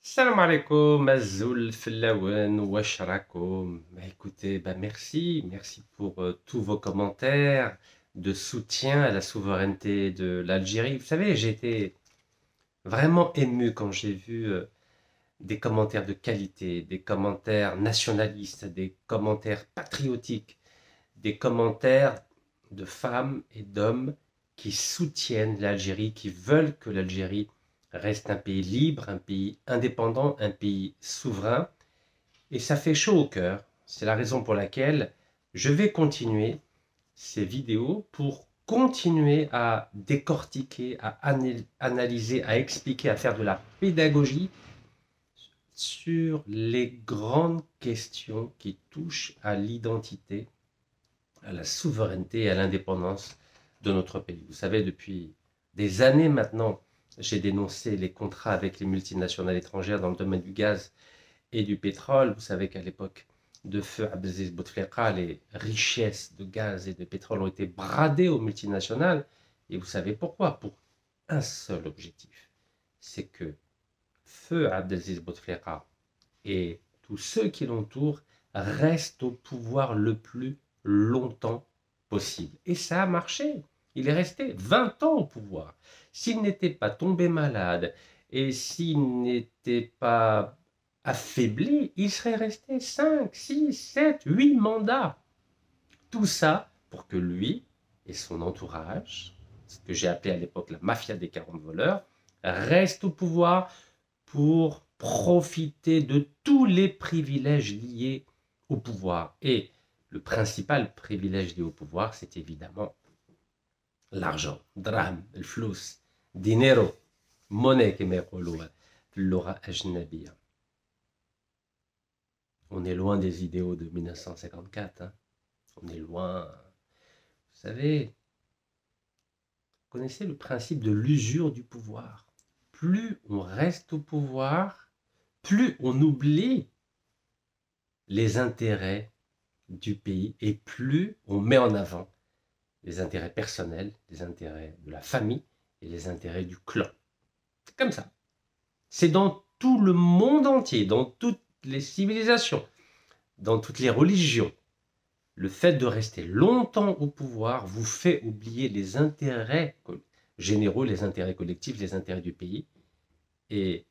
Salam alaikum, Azoul, Fellawen, wesh rakoum. Écoutez, merci pour tous vos commentaires de soutien à la souveraineté de l'Algérie. Vous savez, j'ai été vraiment ému quand j'ai vu des commentaires de qualité, des commentaires nationalistes, des commentaires patriotiques, des commentaires de femmes et d'hommes qui soutiennent l'Algérie, qui veulent que l'Algérie reste un pays libre, un pays indépendant, un pays souverain. Et ça fait chaud au cœur. C'est la raison pour laquelle je vais continuer ces vidéos pour continuer à décortiquer, à analyser, à expliquer, à faire de la pédagogie sur les grandes questions qui touchent à l'identité, à la souveraineté et à l'indépendance de notre pays. Vous savez, depuis des années maintenant, j'ai dénoncé les contrats avec les multinationales étrangères dans le domaine du gaz et du pétrole. Vous savez qu'à l'époque de feu Abdelaziz Bouteflika, les richesses de gaz et de pétrole ont été bradées aux multinationales. Et vous savez pourquoi? Pour un seul objectif. C'est que feu Abdelaziz Bouteflika et tous ceux qui l'entourent restent au pouvoir le plus longtemps possible. Et ça a marché. Il est resté 20 ans au pouvoir. S'il n'était pas tombé malade et s'il n'était pas affaibli, il serait resté 5, 6, 7, 8 mandats. Tout ça pour que lui et son entourage, ce que j'ai appelé à l'époque la mafia des 40 voleurs, restent au pouvoir pour profiter de tous les privilèges liés au pouvoir. Et le principal privilège lié au pouvoir, c'est évidemment l'argent. Drame, le flous, dinero, monnaie comme l'aura ajnabia. On est loin des idéaux de 1954. Hein. On est loin. Vous savez, vous connaissez le principe de l'usure du pouvoir. Plus on reste au pouvoir, plus on oublie les intérêts du pays et plus on met en avant les intérêts personnels, les intérêts de la famille et les intérêts du clan. C'est comme ça. C'est dans tout le monde entier, dans toutes les civilisations, dans toutes les religions. Le fait de rester longtemps au pouvoir vous fait oublier les intérêts généraux, les intérêts collectifs, les intérêts du pays. Et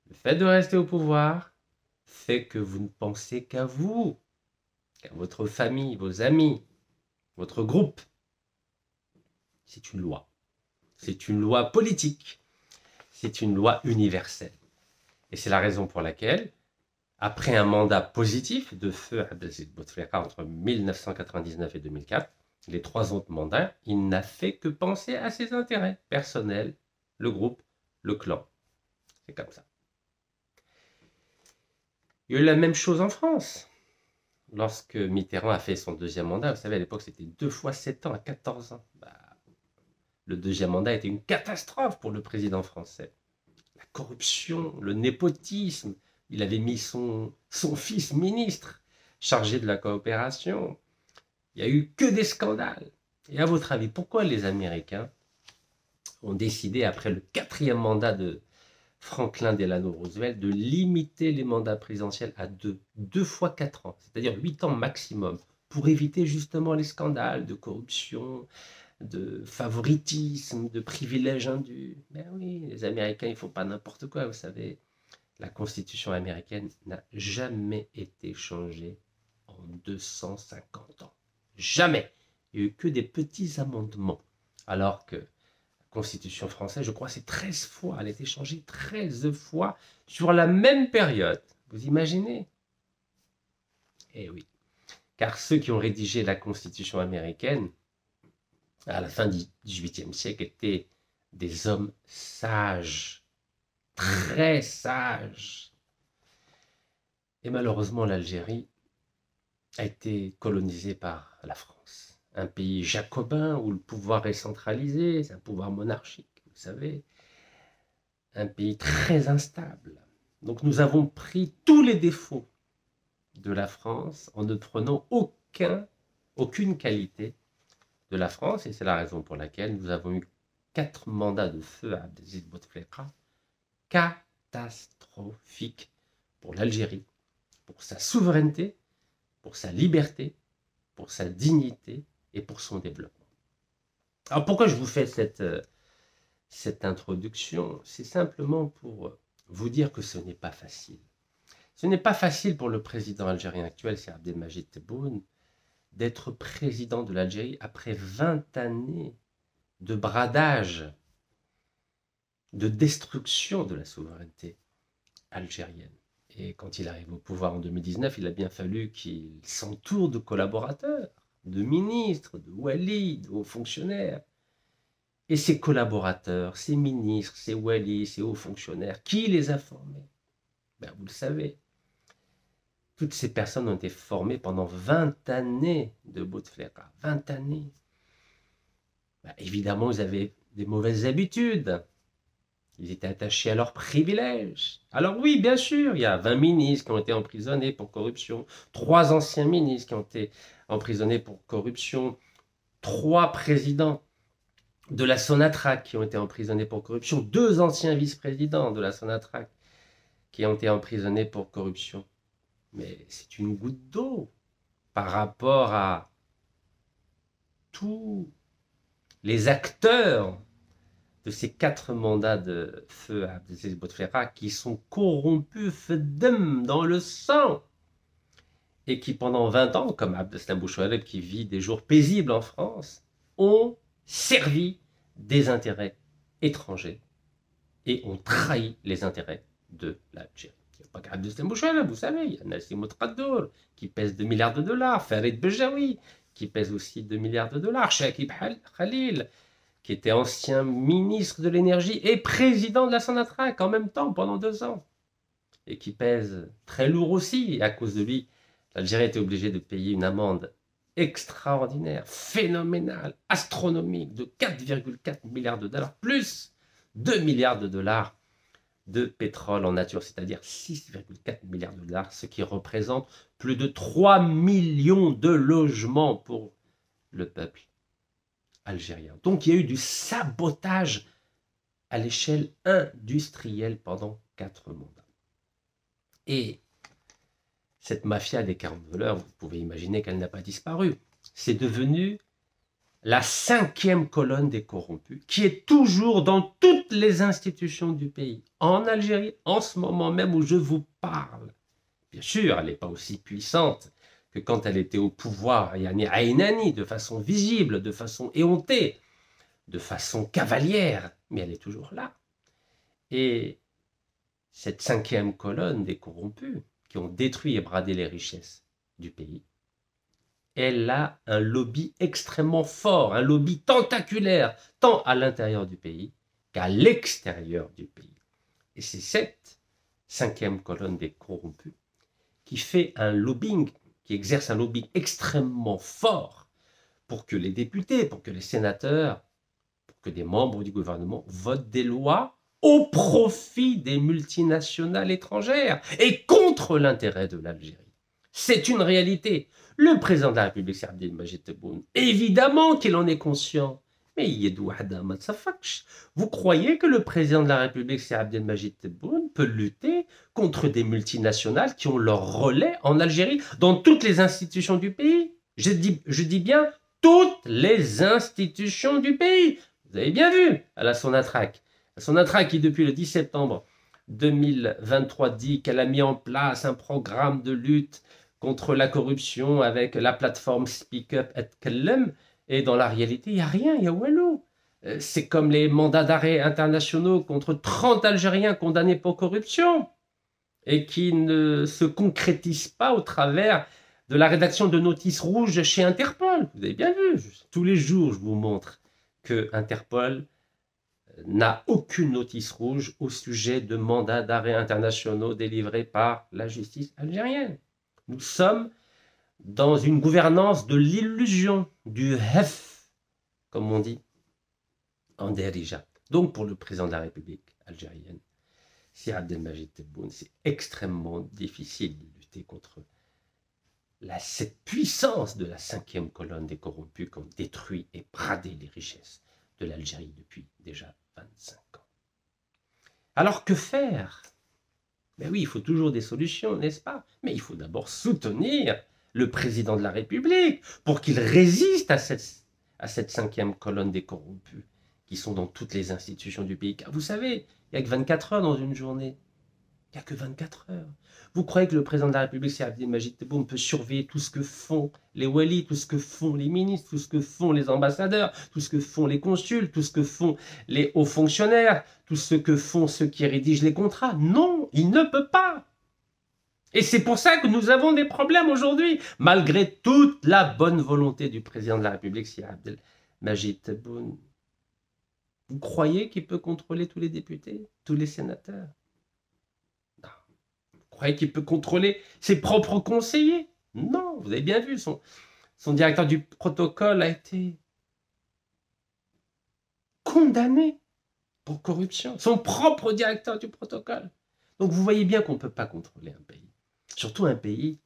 le fait de rester au pouvoir fait que vous ne pensez qu'à vous, qu'à votre famille, vos amis, votre groupe. C'est une loi. C'est une loi politique. C'est une loi universelle. Et c'est la raison pour laquelle, après un mandat positif de feu Abdelaziz Bouteflika entre 1999 et 2004, les 3 autres mandats, il n'a fait que penser à ses intérêts personnels, le groupe, le clan. C'est comme ça. Il y a eu la même chose en France. Lorsque Mitterrand a fait son deuxième mandat, vous savez, à l'époque, c'était 2 fois 7 ans à 14 ans. Le deuxième mandat était une catastrophe pour le président français. La corruption, le népotisme. Il avait mis son fils ministre chargé de la coopération. Il n'y a eu que des scandales. Et à votre avis, pourquoi les Américains ont décidé, après le 4e mandat de Franklin Delano Roosevelt, de limiter les mandats présidentiels à 2 fois 4 ans, c'est-à-dire 8 ans maximum, pour éviter justement les scandales de corruption, de favoritisme, de privilèges indus. Ben oui, les Américains, ils ne font pas n'importe quoi, vous savez. La Constitution américaine n'a jamais été changée en 250 ans. Jamais. Il n'y a eu que des petits amendements. Alors que la Constitution française, je crois, c'est 13 fois. Elle a été changée 13 fois sur la même période. Vous imaginez? Eh oui. Car ceux qui ont rédigé la Constitution américaine, à la fin du XVIIIe siècle, étaient des hommes sages, très sages. Et malheureusement, l'Algérie a été colonisée par la France. Un pays jacobin où le pouvoir est centralisé, c'est un pouvoir monarchique, vous savez. Un pays très instable. Donc nous avons pris tous les défauts de la France en ne prenant aucune qualité de la France. Et c'est la raison pour laquelle nous avons eu 4 mandats de feu à Abdelaziz Bouteflika. Catastrophe. catastrophique pour l'Algérie, pour sa souveraineté, pour sa liberté, pour sa dignité et pour son développement. Alors pourquoi je vous fais cette introduction? C'est simplement pour vous dire que ce n'est pas facile. Ce n'est pas facile pour le président algérien actuel, c'est Abdelmadjid Tebboune, d'être président de l'Algérie après 20 années de bradage, de destruction de la souveraineté algérienne. Et quand il arrive au pouvoir en 2019, il a bien fallu qu'il s'entoure de collaborateurs, de ministres, de walis, de hauts fonctionnaires. Et ces collaborateurs, ces ministres, ces walis, ces hauts fonctionnaires, qui les a formés? Ben, vous le savez. Toutes ces personnes ont été formées pendant 20 années de Bouteflika. 20 années. Ben, évidemment, ils avaient des mauvaises habitudes. Ils étaient attachés à leurs privilèges. Alors oui, bien sûr, il y a 20 ministres qui ont été emprisonnés pour corruption, 3 anciens ministres qui ont été emprisonnés pour corruption, 3 présidents de la Sonatrach qui ont été emprisonnés pour corruption, 2 anciens vice-présidents de la Sonatrach qui ont été emprisonnés pour corruption. Mais c'est une goutte d'eau par rapport à tous les acteurs de ces 4 mandats de feu Abdelaziz Bouteflika qui sont corrompus, fedem dans le sang, et qui pendant 20 ans, comme Abdeslam Bouchoualeb qui vit des jours paisibles en France, ont servi des intérêts étrangers et ont trahi les intérêts de l'Algérie. Il n'y a pas qu'Abdeslam Bouchoualeb, vous savez, il y a Nassim Ouattara qui pèse 2 milliards de dollars, Farid Bejaoui qui pèse aussi 2 milliards de dollars, Chakib Khalil qui était ancien ministre de l'énergie et président de la Sonatrach en même temps pendant 2 ans, et qui pèse très lourd aussi. Et à cause de lui, l'Algérie était obligée de payer une amende extraordinaire, phénoménale, astronomique, de 4,4 milliards de dollars, plus 2 milliards de dollars de pétrole en nature, c'est-à-dire 6,4 milliards de dollars, ce qui représente plus de 3 millions de logements pour le peuple algérien. Donc il y a eu du sabotage à l'échelle industrielle pendant 4 mandats. Et cette mafia des 40 voleurs, vous pouvez imaginer qu'elle n'a pas disparu. C'est devenu la 5e colonne des corrompus, qui est toujours dans toutes les institutions du pays. En Algérie, en ce moment même où je vous parle. Bien sûr, elle n'est pas aussi puissante que quand elle était au pouvoir, yani Aynani, de façon visible, de façon éhontée, de façon cavalière, mais elle est toujours là. Et cette 5e colonne des corrompus, qui ont détruit et bradé les richesses du pays, elle a un lobby extrêmement fort, un lobby tentaculaire, tant à l'intérieur du pays qu'à l'extérieur du pays. Et c'est cette 5e colonne des corrompus qui fait un lobbying, qui exerce un lobbying extrêmement fort pour que les députés, pour que les sénateurs, pour que des membres du gouvernement votent des lois au profit des multinationales étrangères et contre l'intérêt de l'Algérie. C'est une réalité. Le président de la République, c'est Abdelmadjid Tebboune. Évidemment qu'il en est conscient. Mais vous croyez que le président de la République, c'est Abdelmadjid Tebboune, peut lutter contre des multinationales qui ont leur relais en Algérie, dans toutes les institutions du pays? Je dis bien toutes les institutions du pays. Vous avez bien vu à la Sonatrach. La Sonatrach qui, depuis le 10 septembre 2023, dit qu'elle a mis en place un programme de lutte contre la corruption avec la plateforme Speak Up et Kellem. Et dans la réalité, il n'y a rien, il y a wallo. C'est comme les mandats d'arrêt internationaux contre 30 Algériens condamnés pour corruption et qui ne se concrétisent pas au travers de la rédaction de notices rouges chez Interpol. Vous avez bien vu, tous les jours, je vous montre que Interpol n'a aucune notice rouge au sujet de mandats d'arrêt internationaux délivrés par la justice algérienne. Nous sommes dans une gouvernance de l'illusion, du hef, comme on dit en Derija. Donc pour le président de la République algérienne, si Abdelmadjid Tebboune, c'est extrêmement difficile de lutter contre cette puissance de la 5e colonne des corrompus qui ont détruit et bradé les richesses de l'Algérie depuis déjà 25 ans. Alors que faire? Mais oui, il faut toujours des solutions, n'est-ce pas? Mais il faut d'abord soutenir le président de la République pour qu'il résiste à cette cinquième colonne des corrompus qui sont dans toutes les institutions du pays. Car vous savez, il n'y a que 24 heures dans une journée. Il n'y a que 24 heures. Vous croyez que le président de la République, c'est Abdelmadjid Tebboune, peut surveiller tout ce que font les walis, tout ce que font les ministres, tout ce que font les ambassadeurs, tout ce que font les consuls, tout ce que font les hauts fonctionnaires, tout ce que font ceux qui rédigent les contrats? Non, il ne peut pas. Et c'est pour ça que nous avons des problèmes aujourd'hui, malgré toute la bonne volonté du président de la République, si Abdelmadjid Tebboune. Vous croyez qu'il peut contrôler tous les députés, tous les sénateurs? Non. Vous croyez qu'il peut contrôler ses propres conseillers? Non, vous avez bien vu, son directeur du protocole a été condamné pour corruption. Son propre directeur du protocole. Donc vous voyez bien qu'on ne peut pas contrôler un pays. Surtout un pays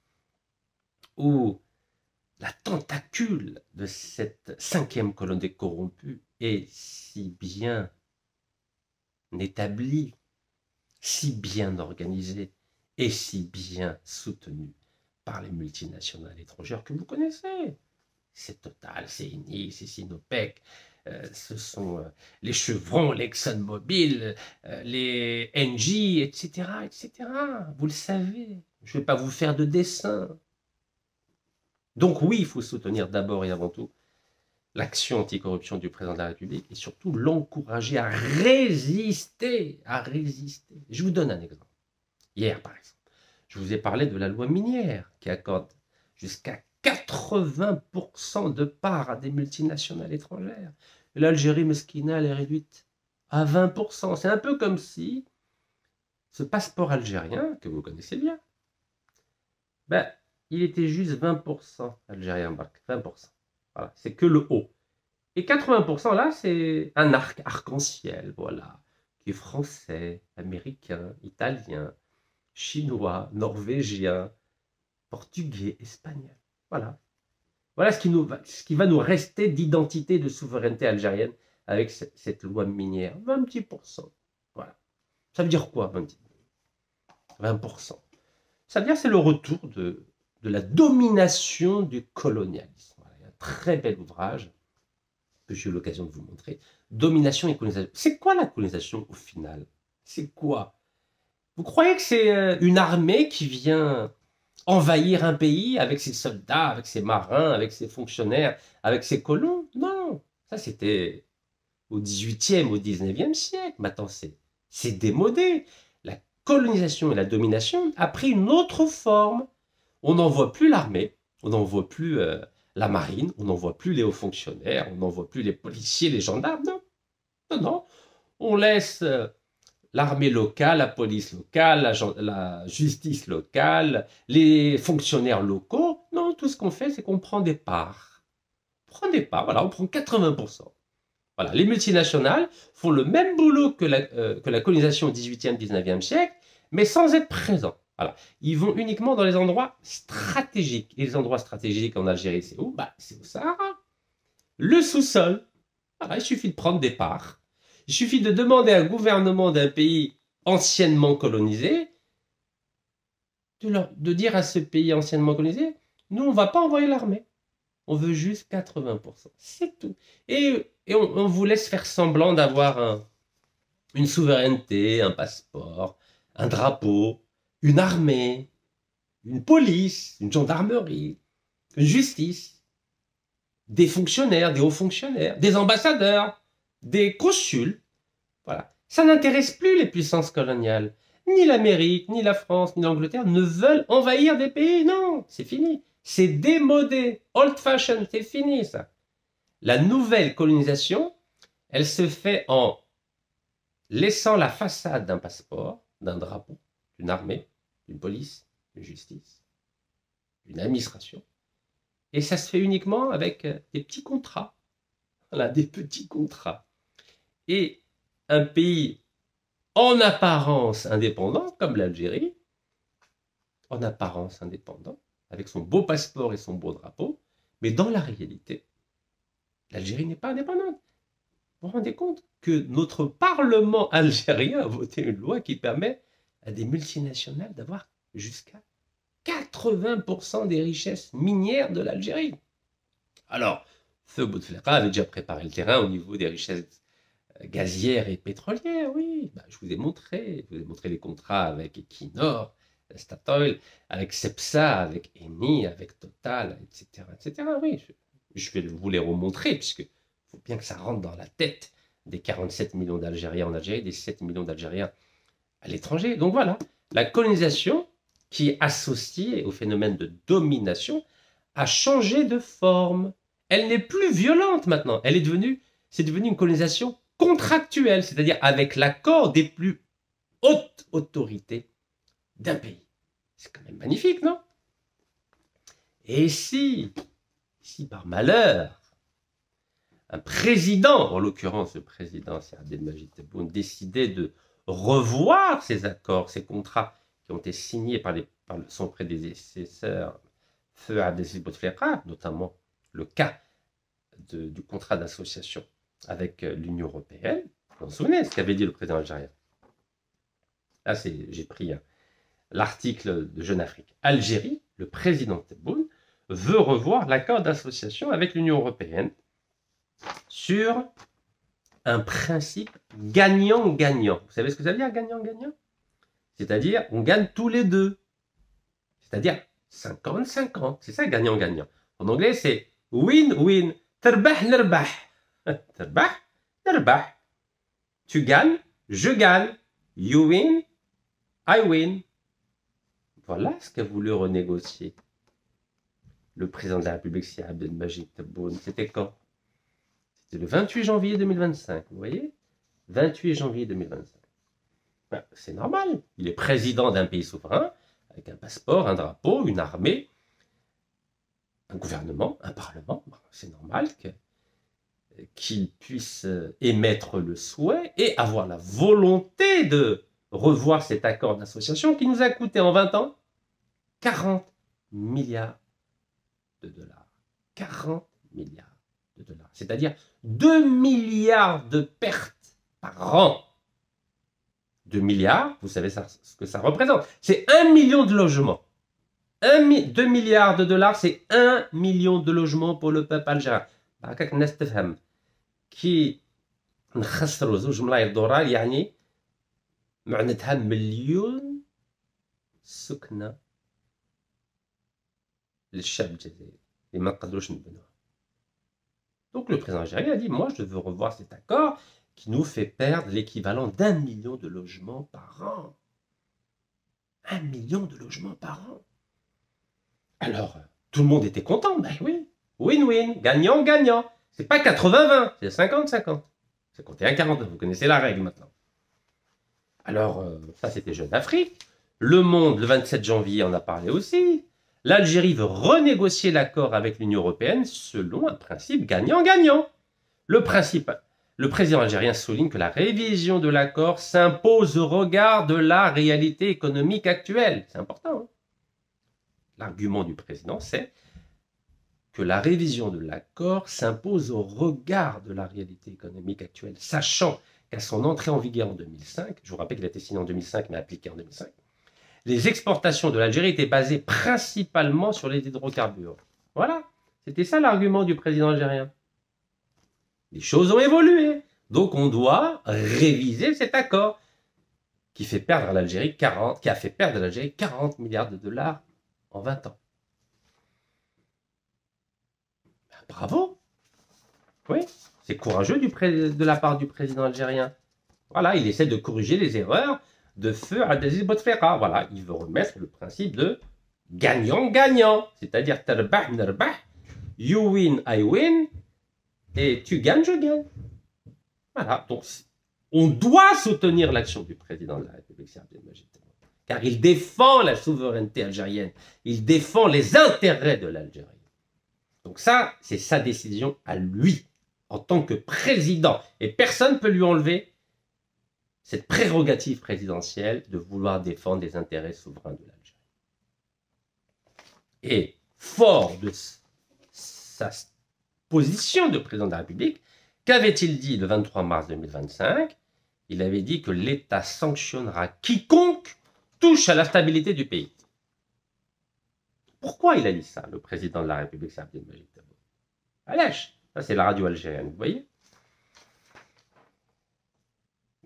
où la tentacule de cette cinquième colonne des corrompus est si bien établie, si bien organisée et si bien soutenue par les multinationales étrangères que vous connaissez. C'est Total, c'est Eni, c'est Sinopec, ce sont les Chevron, les ExxonMobil, les Engie, etc., etc. Vous le savez, je ne vais pas vous faire de dessin. Donc oui, il faut soutenir d'abord et avant tout l'action anticorruption du président de la République et surtout l'encourager à résister, à résister. Je vous donne un exemple. Hier, par exemple, je vous ai parlé de la loi minière qui accorde jusqu'à 80% de parts à des multinationales étrangères. L'Algérie mesquina, elle est réduite à 20%. C'est un peu comme si ce passeport algérien, que vous connaissez bien, ben, il était juste 20% algérien, 20%. Voilà, c'est que le haut. Et 80% là, c'est un arc-en-ciel, voilà, qui est français, américain, italien, chinois, norvégien, portugais, espagnol. Voilà. Voilà ce qui va nous rester d'identité de souveraineté algérienne avec cette loi minière. 20%. Voilà. Ça veut dire quoi, 20%? Ça veut dire que c'est le retour de la domination du colonialisme. Voilà. Il y a un très bel ouvrage que j'ai eu l'occasion de vous montrer. Domination et colonisation. C'est quoi la colonisation au final? C'est quoi? Vous croyez que c'est une armée qui vient envahir un pays avec ses soldats, avec ses marins, avec ses fonctionnaires, avec ses colons? Non, ça c'était au XVIIIe, au XIXe siècle. Maintenant, c'est démodé. La colonisation et la domination a pris une autre forme. On n'en voit plus l'armée, on n'en voit plus la marine, on n'en voit plus les hauts fonctionnaires, on n'en voit plus les policiers, les gendarmes. Non, non, non. On laisse l'armée locale, la police locale, la justice locale, les fonctionnaires locaux. Non, tout ce qu'on fait, c'est qu'on prend des parts. On prend des parts, voilà, on prend 80%. Voilà, les multinationales font le même boulot que la colonisation au XVIIIe, XIXe siècle, mais sans être présents. Voilà. Ils vont uniquement dans les endroits stratégiques. Et les endroits stratégiques en Algérie, c'est où? C'est au Sahara. Le sous-sol. Voilà, il suffit de prendre des parts. Il suffit de demander à un gouvernement d'un pays anciennement colonisé de dire à ce pays anciennement colonisé, nous, on ne va pas envoyer l'armée. On veut juste 80%. C'est tout. Et on vous laisse faire semblant d'avoir une souveraineté, un passeport, un drapeau, une armée, une police, une gendarmerie, une justice, des fonctionnaires, des hauts fonctionnaires, des ambassadeurs, des consuls. Voilà. Ça n'intéresse plus les puissances coloniales. Ni l'Amérique, ni la France, ni l'Angleterre ne veulent envahir des pays. Non, c'est fini. C'est démodé, old-fashioned, c'est fini ça. La nouvelle colonisation, elle se fait en laissant la façade d'un passeport, d'un drapeau, d'une armée, d'une police, d'une justice, d'une administration. Et ça se fait uniquement avec des petits contrats. Voilà, des petits contrats. Et un pays en apparence indépendant, comme l'Algérie, en apparence indépendant, avec son beau passeport et son beau drapeau, mais dans la réalité, l'Algérie n'est pas indépendante. Vous vous rendez compte que notre Parlement algérien a voté une loi qui permet à des multinationales d'avoir jusqu'à 80% des richesses minières de l'Algérie. Alors, Feu Bouteflika avait déjà préparé le terrain au niveau des richesses gazières et pétrolières, oui. Bah, je vous ai montré les contrats avec Equinor, Statoil, avec Cepsa, avec Eni, avec Total, etc. etc. Oui, je vais vous les remontrer, puisqu'il faut bien que ça rentre dans la tête des 47 millions d'Algériens en Algérie, des 7 millions d'Algériens à l'étranger. Donc voilà, la colonisation, qui est associée au phénomène de domination, a changé de forme. Elle n'est plus violente maintenant. C'est devenu une colonisation contractuelle, c'est-à-dire avec l'accord des plus hautes autorités d'un pays. C'est quand même magnifique, non? Et si par malheur, un président, en l'occurrence le président c'est Abdelmadjid Tebboune, décidait de revoir ces accords, ces contrats qui ont été signés par son prédécesseur, Feu Abdelaziz Bouteflika, notamment le cas du contrat d'association avec l'Union européenne. Vous vous souvenez ce qu'avait dit le président algérien? Là, j'ai pris l'article de Jeune Afrique. Algérie, le président Tebboune veut revoir l'accord d'association avec l'Union européenne sur un principe gagnant-gagnant. Vous savez ce que ça veut dire, gagnant-gagnant? C'est-à-dire, on gagne tous les deux. C'est-à-dire 50-50. C'est ça, gagnant-gagnant. En anglais, c'est win-win. Terbah, nerbah. Terbah, nerbah. Tu gagnes, je gagne. You win, I win. Voilà ce qu'a voulu renégocier le président de la République, c'est Abdelmadjid Tebboune. C'était quand? C'était le 28 janvier 2025. Vous voyez? 28 janvier 2025. Ben, c'est normal. Il est président d'un pays souverain, avec un passeport, un drapeau, une armée, un gouvernement, un parlement. Ben, c'est normal qu'il puisse émettre le souhait et avoir la volonté de revoir cet accord d'association qui nous a coûté en 20 ans 40 milliards de dollars. 40 milliards de dollars. C'est-à-dire 2 milliards de pertes par an. 2 milliards, vous savez ce que ça représente. C'est 1 million de logements. 2 milliards de dollars, c'est 1 million de logements pour le peuple algérien. هكاك الناس تفهم كي نخسروا 2 ملايير دولار يعني معناتها مليون سكنة للشعب الجزائري اللي ما نقدروش نبنوها. Donc le président algérien a dit, moi je veux revoir cet accord qui nous fait perdre l'équivalent d'1 million de logements par an. 1 million de logements par an. Alors, tout le monde était content, ben oui. Win-win, gagnant-gagnant. C'est pas 80-20, c'est 50-50. C'est 51-49, vous connaissez la règle maintenant. Alors, ça c'était Jeune Afrique. Le Monde, le 27 janvier, en a parlé aussi. L'Algérie veut renégocier l'accord avec l'Union européenne selon un principe gagnant-gagnant. Le président algérien souligne que la révision de l'accord s'impose au regard de la réalité économique actuelle. C'est important. Hein? L'argument du président, c'est que la révision de l'accord s'impose au regard de la réalité économique actuelle, sachant qu'à son entrée en vigueur en 2005, je vous rappelle qu'il a été signé en 2005 mais appliqué en 2005, les exportations de l'Algérie étaient basées principalement sur les hydrocarbures. Voilà, c'était ça l'argument du président algérien. Les choses ont évolué, donc on doit réviser cet accord qui a fait perdre à l'Algérie 40 milliards de dollars en 20 ans. Ben, bravo. Oui, c'est courageux de la part du président algérien. Voilà, il essaie de corriger les erreurs de Feu Abdelaziz Bouteflika. Voilà, il veut remettre le principe de gagnant-gagnant. C'est-à-dire, tarbah, nerbah, you win, I win, et tu gagnes, je gagne. Voilà, donc on doit soutenir l'action du président de la République, Abdelmadjid Tebboune, car il défend la souveraineté algérienne, il défend les intérêts de l'Algérie. Donc ça, c'est sa décision à lui, en tant que président. Et personne ne peut lui enlever cette prérogative présidentielle de vouloir défendre les intérêts souverains de l'Algérie. Et fort de sa position de président de la République, qu'avait-il dit le 23 mars 2025? Il avait dit que l'État sanctionnera quiconque touche à la stabilité du pays. Pourquoi il a dit ça, le président de la République, Saad Abdelmajid Tebboune? Allège, ça c'est la radio algérienne, vous voyez.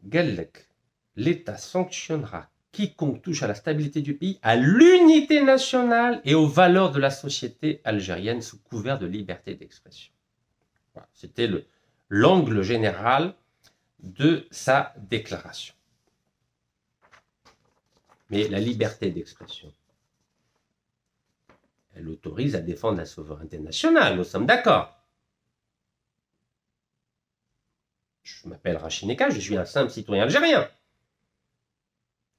Gallek, l'État sanctionnera quiconque touche à la stabilité du pays, à l'unité nationale et aux valeurs de la société algérienne sous couvert de liberté d'expression. Voilà, c'était l'angle général de sa déclaration. Mais la liberté d'expression, elle autorise à défendre la souveraineté nationale, nous sommes d'accord. Je m'appelle Rachineka, je suis un simple citoyen algérien.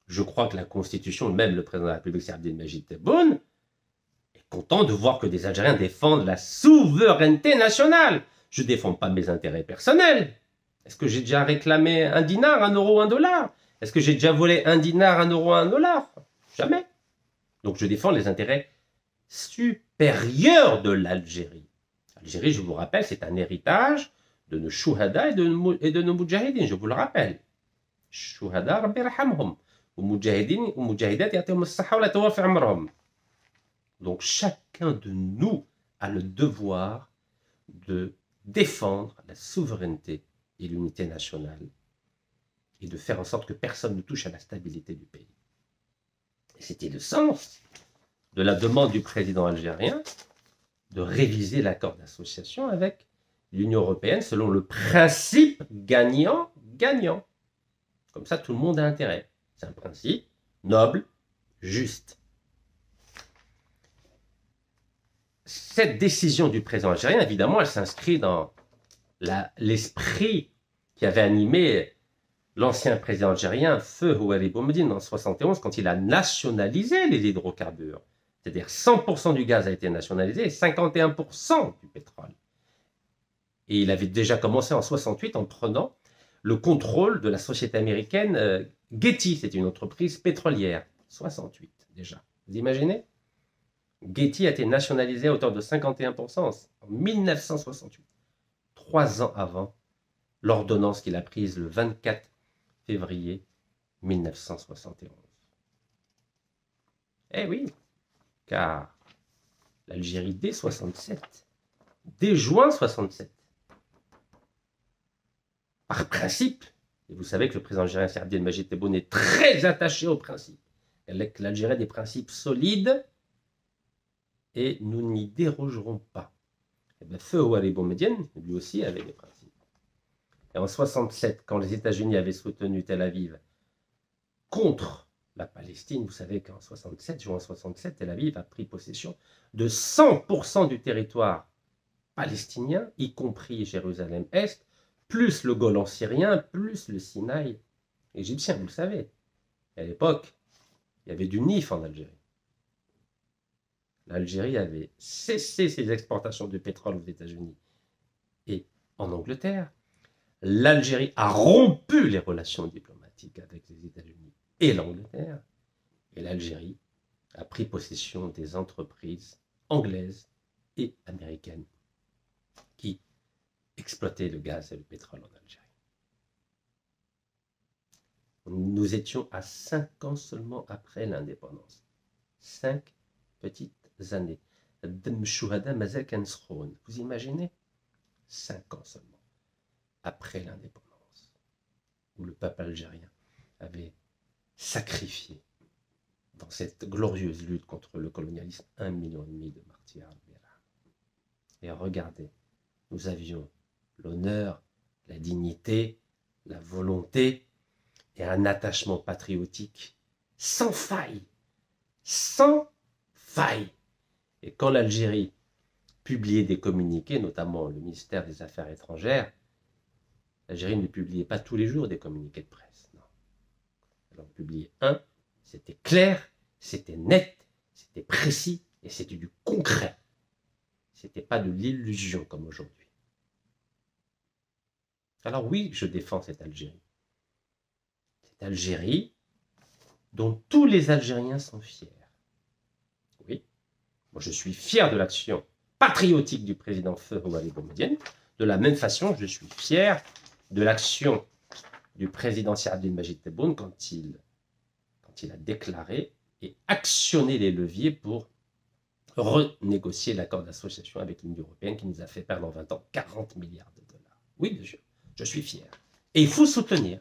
Je crois que la Constitution, même le président de la République, Saad Abdelmajid Tebboune, est content de voir que des Algériens défendent la souveraineté nationale. Je ne défends pas mes intérêts personnels. Est-ce que j'ai déjà réclamé un dinar, un euro, un dollar? Est-ce que j'ai déjà volé un dinar, un euro, un dollar? Jamais. Donc je défends les intérêts supérieurs de l'Algérie. L'Algérie, je vous rappelle, c'est un héritage de nos chouhada et de nos moudjahidines, je vous le rappelle. Chouhada, Rabbi rahamhum. Donc chacun de nous a le devoir de défendre la souveraineté et l'unité nationale et de faire en sorte que personne ne touche à la stabilité du pays. C'était le sens de la demande du président algérien de réviser l'accord d'association avec l'Union européenne selon le principe gagnant-gagnant. Comme ça, tout le monde a intérêt. C'est un principe noble, juste. Cette décision du président algérien, évidemment, elle s'inscrit dans l'esprit qui avait animé l'ancien président algérien, Feu Houari Boumediene, en 1971, quand il a nationalisé les hydrocarbures. C'est-à-dire 100% du gaz a été nationalisé et 51% du pétrole. Et il avait déjà commencé en 1968 en prenant le contrôle de la société américaine Getty, c'est une entreprise pétrolière. 68 déjà. Vous imaginez? Getty a été nationalisé à hauteur de 51% en 1968. 3 ans avant l'ordonnance qu'il a prise le 24 février 1971. Eh oui, car l'Algérie dès 67, dès juin 67, par principe, et vous savez que le président algérien Saad Abdelmajid Tebboune est très attaché aux principes. L'Algérie a des principes solides et nous n'y dérogerons pas. Et bien, Feu Houari Boumediene, lui aussi, avait des principes. Et en 67, quand les États-Unis avaient soutenu Tel Aviv contre la Palestine, vous savez qu'en 67, juin 67, Tel Aviv a pris possession de 100% du territoire palestinien, y compris Jérusalem-Est, plus le Golan syrien, plus le Sinaï égyptien, vous le savez. Et à l'époque, il y avait du NIF en Algérie. L'Algérie avait cessé ses exportations de pétrole aux États-Unis et en Angleterre. L'Algérie a rompu les relations diplomatiques avec les États-Unis et l'Angleterre. Et l'Algérie a pris possession des entreprises anglaises et américaines qui exploitaient le gaz et le pétrole en Algérie. Nous étions à 5 ans seulement après l'indépendance. 5 petites années. Vous imaginez? 5 ans seulement après l'indépendance, où le peuple algérien avait sacrifié dans cette glorieuse lutte contre le colonialisme 1,5 million de martyrs. Et regardez, nous avions l'honneur, la dignité, la volonté et un attachement patriotique sans faille. Sans faille. Et quand l'Algérie publiait des communiqués, notamment le ministère des Affaires étrangères, l'Algérie ne publiait pas tous les jours des communiqués de presse. Non. Elle en publiait un, c'était clair, c'était net, c'était précis et c'était du concret. C'était pas de l'illusion comme aujourd'hui. Alors oui, je défends cette Algérie. Cette Algérie dont tous les Algériens sont fiers. Oui, moi je suis fier de l'action patriotique du président Feu Houari Boumediene. De la même façon, je suis fier de l'action du président Saad Abdelmajid Tebboune quand quand il a déclaré et actionné les leviers pour renégocier l'accord d'association avec l'Union européenne qui nous a fait perdre en 20 ans 40 milliards de dollars. Oui, bien sûr, je suis fier. Et il faut soutenir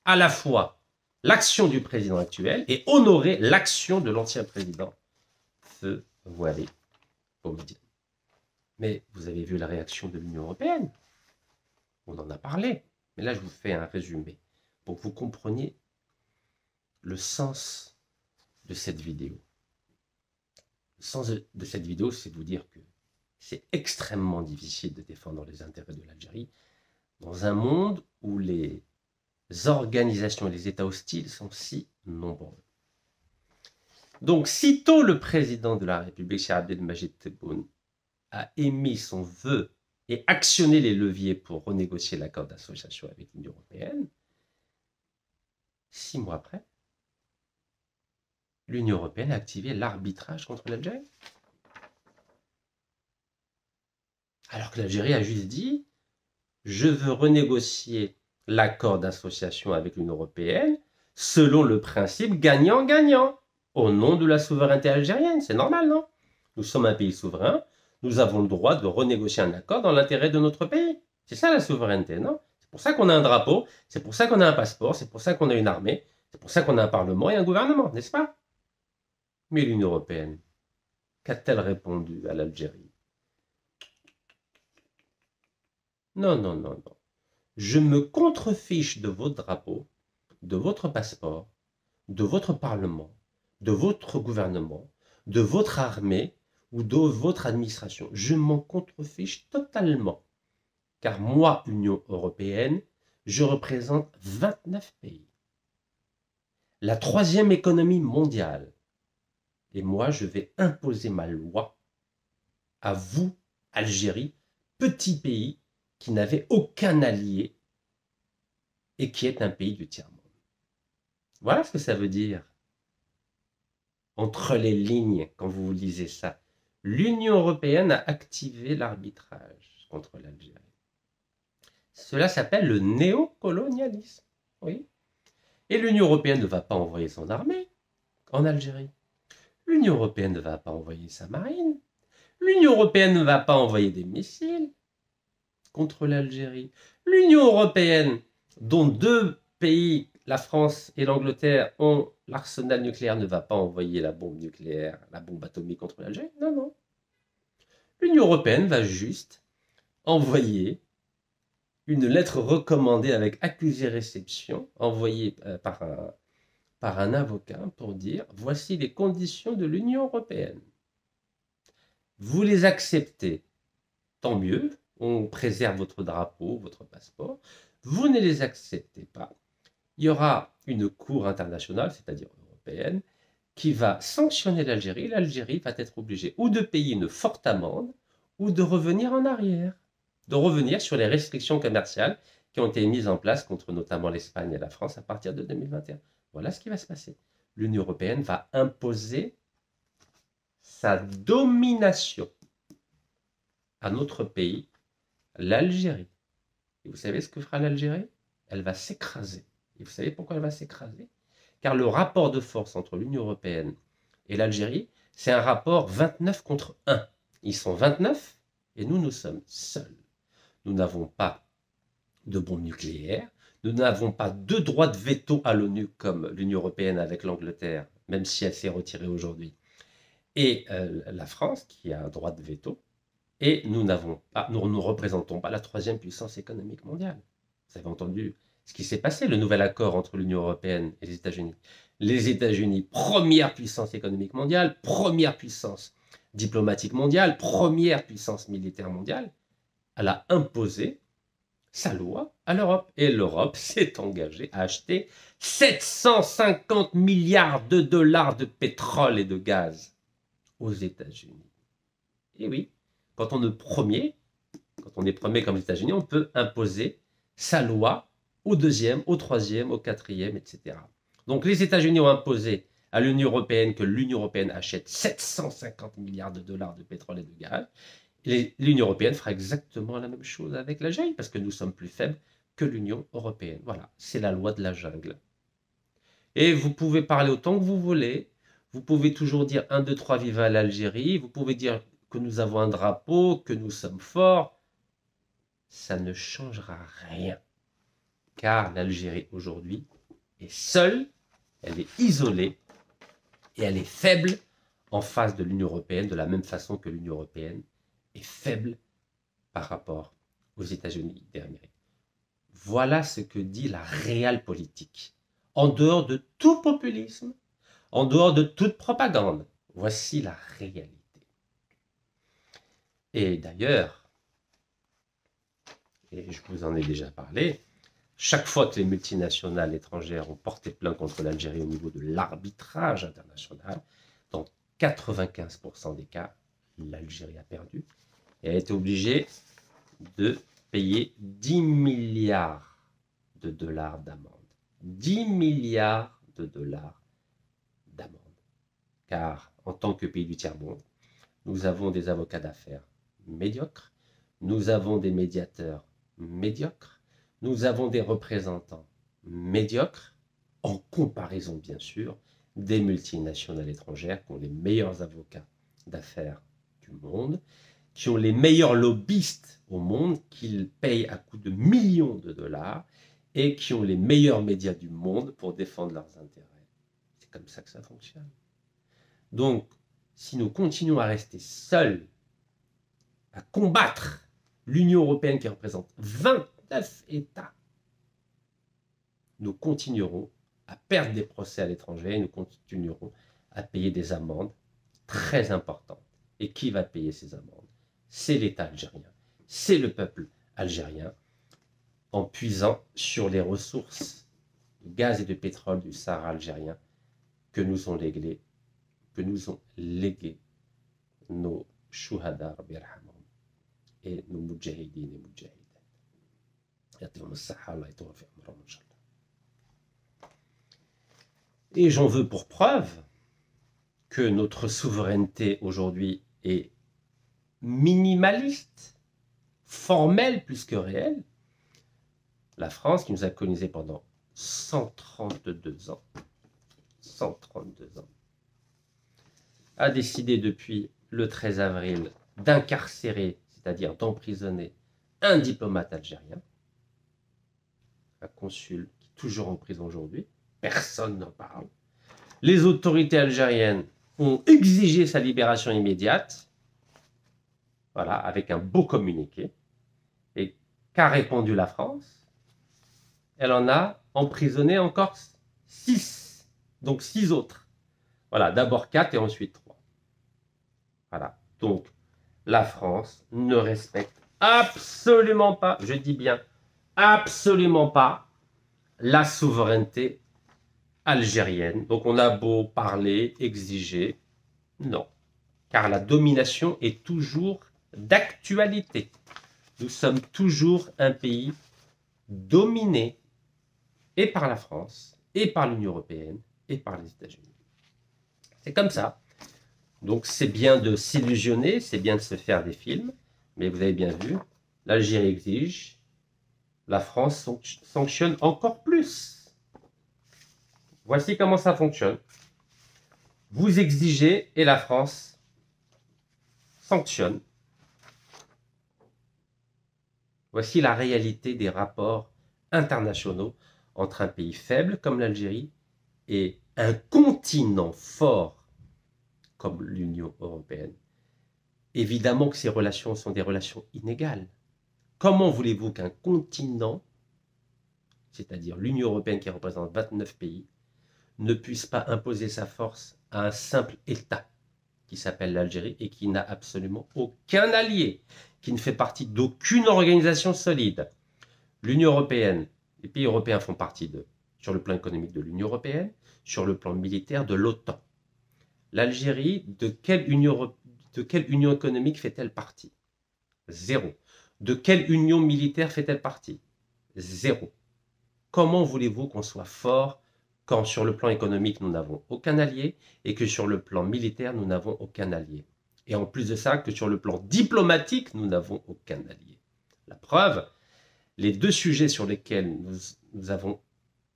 à la fois l'action du président actuel et honorer l'action de l'ancien président, feu voilé aux médias. Mais vous avez vu la réaction de l'Union européenne. On en a parlé. Mais là, je vous fais un résumé pour que vous compreniez le sens de cette vidéo. Le sens de cette vidéo, c'est de vous dire que c'est extrêmement difficile de défendre les intérêts de l'Algérie dans un monde où les organisations et les États hostiles sont si nombreux. Donc, sitôt le président de la République, Cheikh Abdelmajid Tebboune, a émis son vœu et actionné les leviers pour renégocier l'accord d'association avec l'Union européenne, 6 mois après, l'Union européenne a activé l'arbitrage contre l'Algérie. Alors que l'Algérie a juste dit « Je veux renégocier l'accord d'association avec l'Union européenne selon le principe gagnant-gagnant, au nom de la souveraineté algérienne. » C'est normal, non? Nous sommes un pays souverain, nous avons le droit de renégocier un accord dans l'intérêt de notre pays. C'est ça la souveraineté, non? C'est pour ça qu'on a un drapeau, c'est pour ça qu'on a un passeport, c'est pour ça qu'on a une armée, c'est pour ça qu'on a un parlement et un gouvernement, n'est-ce pas? Mais l'Union européenne, qu'a-t-elle répondu à l'Algérie? Non, non, non, non. Je me contrefiche de votre drapeau, de votre passeport, de votre parlement, de votre gouvernement, de votre armée ou de votre administration. Je m'en contrefiche totalement. Car moi, Union européenne, je représente 29 pays. La 3e économie mondiale. Et moi, je vais imposer ma loi à vous, Algérie, petit pays qui n'avait aucun allié et qui est un pays du tiers-monde. Voilà ce que ça veut dire. Entre les lignes, quand vous lisez ça, l'Union européenne a activé l'arbitrage contre l'Algérie. Cela s'appelle le néocolonialisme. Oui. Et l'Union européenne ne va pas envoyer son armée en Algérie. L'Union européenne ne va pas envoyer sa marine. L'Union européenne ne va pas envoyer des missiles contre l'Algérie. L'Union européenne, dont 2 pays, la France et l'Angleterre, ont l'arsenal nucléaire, ne va pas envoyer la bombe nucléaire, la bombe atomique contre l'Algérie. Non, non. L'Union européenne va juste envoyer une lettre recommandée avec accusé-réception, envoyée par un avocat pour dire « Voici les conditions de l'Union européenne. Vous les acceptez, tant mieux, on préserve votre drapeau, votre passeport. Vous ne les acceptez pas. Il y aura une cour internationale, c'est-à-dire européenne, qui va sanctionner l'Algérie. L'Algérie va être obligée ou de payer une forte amende ou de revenir en arrière, de revenir sur les restrictions commerciales qui ont été mises en place contre notamment l'Espagne et la France à partir de 2021. Voilà ce qui va se passer. L'Union européenne va imposer sa domination à notre pays, l'Algérie. Et vous savez ce que fera l'Algérie? Elle va s'écraser. Et vous savez pourquoi elle va s'écraser? Car le rapport de force entre l'Union européenne et l'Algérie, c'est un rapport 29 contre 1. Ils sont 29 et nous sommes seuls. Nous n'avons pas de bombes nucléaires, nous n'avons pas de droit de veto à l'ONU comme l'Union européenne avec l'Angleterre, même si elle s'est retirée aujourd'hui, et la France qui a un droit de veto, et nous ne représentons pas la 3e puissance économique mondiale. Vous avez entendu ce qui s'est passé, le nouvel accord entre l'Union européenne et les États-Unis. Les États-Unis, première puissance économique mondiale, première puissance diplomatique mondiale, première puissance militaire mondiale, elle a imposé sa loi à l'Europe. Et l'Europe s'est engagée à acheter 750 milliards de dollars de pétrole et de gaz aux États-Unis. Et oui, quand on est premier comme les États-Unis, on peut imposer sa loi au 2e, au 3e, au 4e, etc. Donc les États-Unis ont imposé à l'Union européenne que l'Union européenne achète 750 milliards de dollars de pétrole et de gaz. L'Union européenne fera exactement la même chose avec l'Algérie, parce que nous sommes plus faibles que l'Union européenne. Voilà, c'est la loi de la jungle. Et vous pouvez parler autant que vous voulez. Vous pouvez toujours dire 1, 2, 3, vive l'Algérie. Vous pouvez dire que nous avons un drapeau, que nous sommes forts. Ça ne changera rien. Car l'Algérie aujourd'hui est seule, elle est isolée et elle est faible en face de l'Union européenne, de la même façon que l'Union européenne est faible par rapport aux États-Unis d'Amérique. Voilà ce que dit la réelle politique. En dehors de tout populisme, en dehors de toute propagande, voici la réalité. Et d'ailleurs, et je vous en ai déjà parlé, chaque fois que les multinationales étrangères ont porté plainte contre l'Algérie au niveau de l'arbitrage international, dans 95% des cas, l'Algérie a perdu et a été obligée de payer 10 milliards de dollars d'amende. 10 milliards de dollars d'amende. Car en tant que pays du tiers-monde, nous avons des avocats d'affaires médiocres, nous avons des médiateurs médiocres, nous avons des représentants médiocres, en comparaison bien sûr des multinationales étrangères qui ont les meilleurs avocats d'affaires du monde, qui ont les meilleurs lobbyistes au monde, qu'ils payent à coups de millions de dollars, et qui ont les meilleurs médias du monde pour défendre leurs intérêts. C'est comme ça que ça fonctionne. Donc, si nous continuons à rester seuls, à combattre l'Union européenne qui représente 29 États, nous continuerons à perdre des procès à l'étranger et nous continuerons à payer des amendes très importantes. Et qui va payer ces amendes? C'est l'État algérien, c'est le peuple algérien, en puisant sur les ressources de gaz et de pétrole du Sahara algérien que nous ont légué nos shuhada et nos mujahidines et mujahidines. Et j'en veux pour preuve que notre souveraineté aujourd'hui est minimaliste, formelle plus que réelle. La France, qui nous a colonisés pendant 132 ans, a décidé depuis le 13 avril d'incarcérer, c'est-à-dire d'emprisonner un diplomate algérien, un consul qui est toujours en prison aujourd'hui, personne n'en parle. Les autorités algériennes ont exigé sa libération immédiate, voilà, avec un beau communiqué. Et qu'a répondu la France? Elle en a emprisonné encore 6, donc 6 autres. Voilà, d'abord 4 et ensuite 3. Voilà, donc la France ne respecte absolument pas, je dis bien absolument pas, la souveraineté algérienne. Donc on a beau parler, exiger, non. Car la domination est toujours d'actualité. Nous sommes toujours un pays dominé et par la France, et par l'Union européenne, et par les États-Unis. C'est comme ça. Donc c'est bien de s'illusionner, c'est bien de se faire des films, mais vous avez bien vu, l'Algérie exige, la France sanctionne encore plus. Voici comment ça fonctionne. Vous exigez et la France sanctionne. Voici la réalité des rapports internationaux entre un pays faible comme l'Algérie et un continent fort comme l'Union européenne. Évidemment que ces relations sont des relations inégales. Comment voulez-vous qu'un continent, c'est-à-dire l'Union européenne qui représente 29 pays, ne puisse pas imposer sa force à un simple État qui s'appelle l'Algérie et qui n'a absolument aucun allié, qui ne fait partie d'aucune organisation solide? L'Union européenne, les pays européens font partie sur le plan économique de l'Union européenne, sur le plan militaire de l'OTAN. L'Algérie, de quelle union économique fait-elle partie? Zéro. De quelle union militaire fait-elle partie? Zéro. Comment voulez-vous qu'on soit fort quand sur le plan économique nous n'avons aucun allié et que sur le plan militaire nous n'avons aucun allié? Et en plus de ça, que sur le plan diplomatique nous n'avons aucun allié. La preuve, les deux sujets sur lesquels nous avons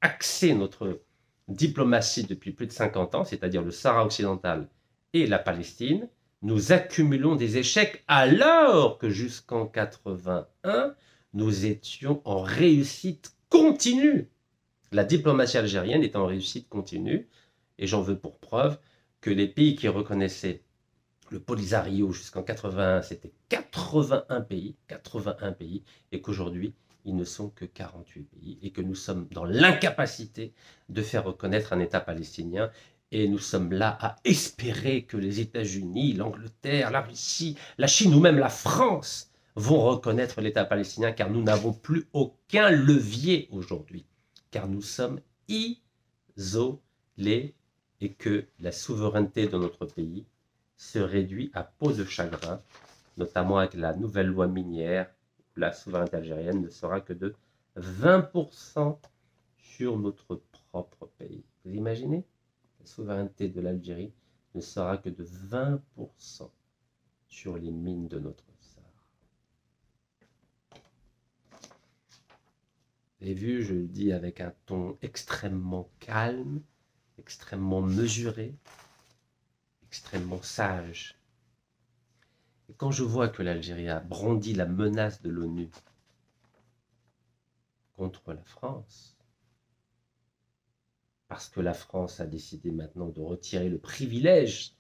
axé notre diplomatie depuis plus de 50 ans, c'est-à-dire le Sahara occidental et la Palestine, nous accumulons des échecs alors que jusqu'en 81, nous étions en réussite continue. La diplomatie algérienne est en réussite continue et j'en veux pour preuve que les pays qui reconnaissaient le Polisario jusqu'en 81, c'était 81 pays, et qu'aujourd'hui, ils ne sont que 48 pays, et que nous sommes dans l'incapacité de faire reconnaître un État palestinien, et nous sommes là à espérer que les États-Unis, l'Angleterre, la Russie, la Chine ou même la France vont reconnaître l'État palestinien, car nous n'avons plus aucun levier aujourd'hui, car nous sommes isolés, et que la souveraineté de notre pays se réduit à peau de chagrin, notamment avec la nouvelle loi minière, où la souveraineté algérienne ne sera que de 20% sur notre propre pays. Vous imaginez? La souveraineté de l'Algérie ne sera que de 20% sur les mines de notre Sahara. Vous avez vu, je le dis avec un ton extrêmement calme, extrêmement mesuré, extrêmement sage. Et quand je vois que l'Algérie a brandi la menace de l'ONU contre la France, parce que la France a décidé maintenant de retirer le privilège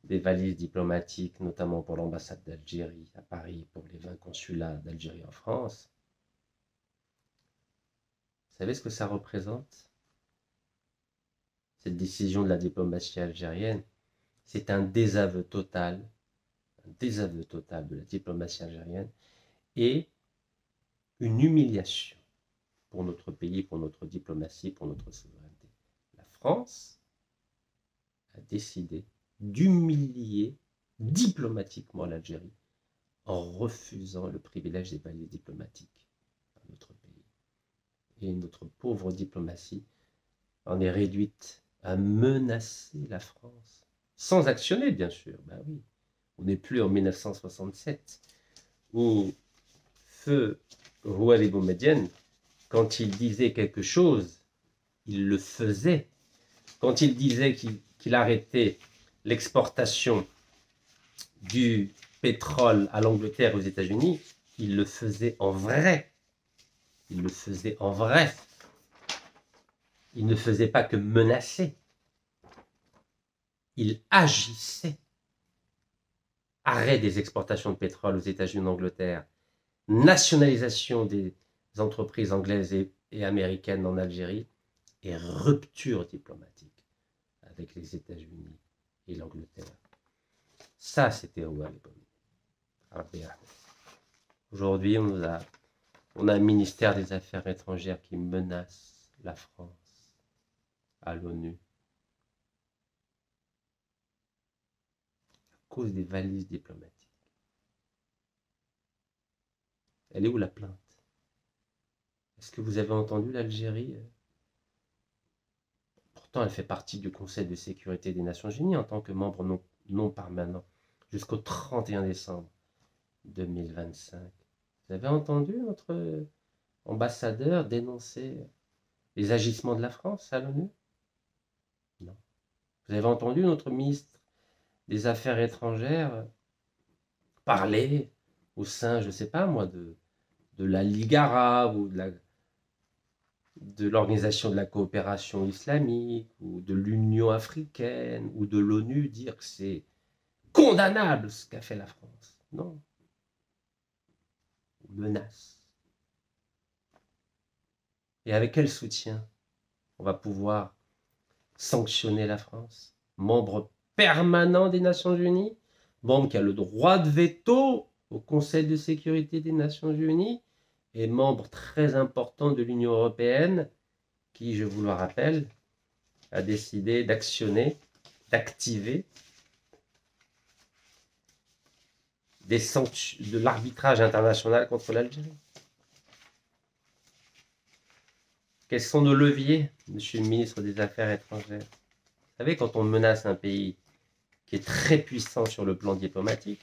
des valises diplomatiques, notamment pour l'ambassade d'Algérie à Paris, pour les 20 consulats d'Algérie en France, vous savez ce que ça représente? Cette décision de la diplomatie algérienne, c'est un désaveu total de la diplomatie algérienne et une humiliation pour notre pays, pour notre diplomatie, pour notre souveraineté. La France a décidé d'humilier diplomatiquement l'Algérie en refusant le privilège des valises diplomatiques à notre pays. Et notre pauvre diplomatie en est réduite à menacer la France, sans actionner bien sûr, ben oui. On n'est plus en 1967, où feu Rouhani Boumedienne, quand il disait quelque chose, il le faisait. Quand il disait qu'il arrêtait l'exportation du pétrole à l'Angleterre et aux États-Unis, il le faisait en vrai. Il le faisait en vrai. Il ne faisait pas que menacer. Il agissait. Arrêt des exportations de pétrole aux États-Unis et en Angleterre. Nationalisation des entreprises anglaises et américaines en Algérie. Et rupture diplomatique avec les États-Unis et l'Angleterre. Ça, c'était Rouhani Boumedienne. Aujourd'hui, on a un ministère des Affaires étrangères qui menace la France à l'ONU à cause des valises diplomatiques. Elle est où la plainte? Est-ce que vous avez entendu l'Algérie? Pourtant, elle fait partie du Conseil de sécurité des Nations Unies en tant que membre non permanent jusqu'au 31 décembre 2025. Vous avez entendu notre ambassadeur dénoncer les agissements de la France à l'ONU? Non. Vous avez entendu notre ministre des Affaires étrangères parler au sein, je ne sais pas moi, de la Ligue arabe ou de l'Organisation de la coopération islamique ou de l'Union africaine ou de l'ONU, dire que c'est condamnable ce qu'a fait la France? Non. Menace. Et avec quel soutien on va pouvoir sanctionner la France? Membre permanent des Nations Unies, membre qui a le droit de veto au Conseil de sécurité des Nations Unies, et membre très important de l'Union européenne, qui, je vous le rappelle, a décidé d'actionner, d'activer de l'arbitrage international contre l'Algérie. Quels sont nos leviers, monsieur le ministre des Affaires étrangères? Vous savez, quand on menace un pays qui est très puissant sur le plan diplomatique,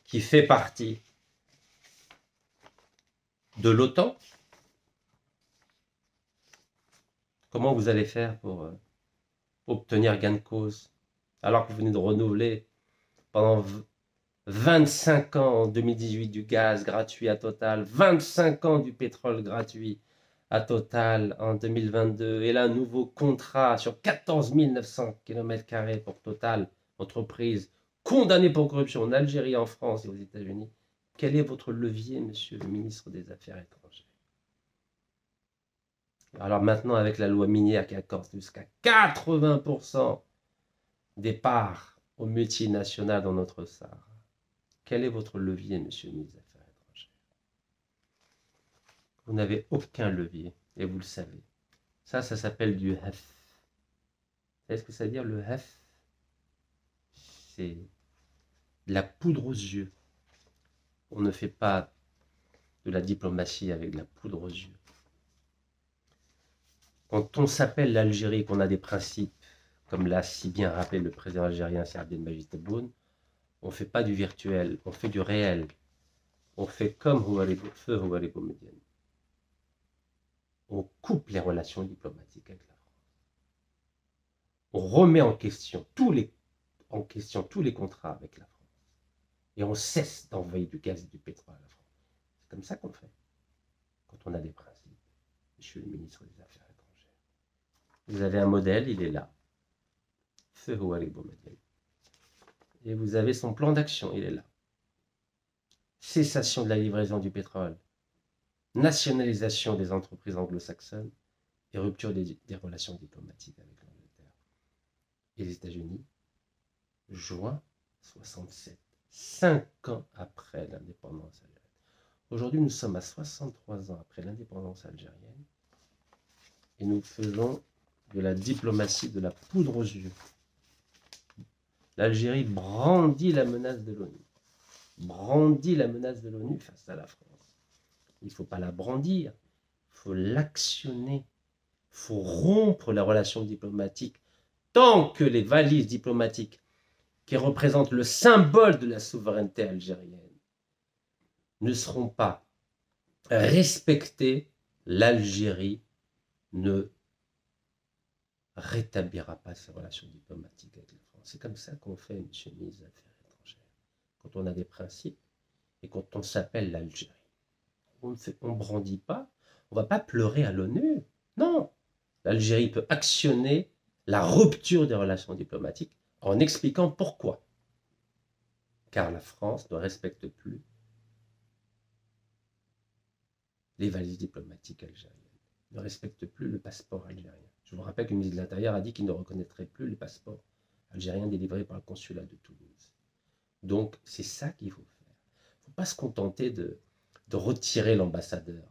qui fait partie de l'OTAN, comment vous allez faire pour obtenir gain de cause, alors que vous venez de renouveler pendant 25 ans en 2018 du gaz gratuit à Total, 25 ans du pétrole gratuit à Total en 2022, et là un nouveau contrat sur 14 900 km² pour Total, entreprise condamnée pour corruption en Algérie, en France et aux États-Unis. Quel est votre levier, monsieur le ministre des Affaires étrangères? Alors maintenant, avec la loi minière qui accorde jusqu'à 80% des parts aux multinationales dans notre Sahara, quel est votre levier, monsieur le ministre des Affaires étrangères? Vous n'avez aucun levier, et vous le savez. Ça s'appelle du hef. Vous savez ce que ça veut dire, le hef? C'est de la poudre aux yeux. On ne fait pas de la diplomatie avec de la poudre aux yeux. Quand on s'appelle l'Algérie, qu'on a des principes, comme l'a si bien rappelé le président algérien Sir Abdelmadjid Tebboune, on ne fait pas du virtuel, on fait du réel. On fait comme feu Houari Boumediene. On coupe les relations diplomatiques avec la France. On remet en question tous les contrats avec la France. Et on cesse d'envoyer du gaz et du pétrole à la France. C'est comme ça qu'on fait, quand on a des principes. Monsieur le ministre des Affaires étrangères, vous avez un modèle, il est là. Feu Houari Boumediene. Et vous avez son plan d'action, il est là. Cessation de la livraison du pétrole, nationalisation des entreprises anglo-saxonnes et rupture des relations diplomatiques avec l'Angleterre et les États-Unis, juin 67, 5 ans après l'indépendance algérienne. Aujourd'hui, nous sommes à 63 ans après l'indépendance algérienne et nous faisons de la diplomatie de la poudre aux yeux. L'Algérie brandit la menace de l'ONU. Brandit la menace de l'ONU face à la France. Il ne faut pas la brandir, il faut l'actionner. Il faut rompre la relation diplomatique tant que les valises diplomatiques qui représentent le symbole de la souveraineté algérienne ne seront pas respectées, l'Algérie ne rétablira pas ses relations diplomatiques avec la France. C'est comme ça qu'on fait, monsieur le ministre des Affaires étrangères, quand on a des principes et quand on s'appelle l'Algérie. On ne brandit pas, on ne va pas pleurer à l'ONU. Non, l'Algérie peut actionner la rupture des relations diplomatiques en expliquant pourquoi. Car la France ne respecte plus les valises diplomatiques algériennes, ne respecte plus le passeport algérien. Je vous rappelle que le ministre de l'Intérieur a dit qu'il ne reconnaîtrait plus les passeports algériens délivrés par le consulat de Toulouse. Donc, c'est ça qu'il faut faire. Il ne faut pas se contenter de retirer l'ambassadeur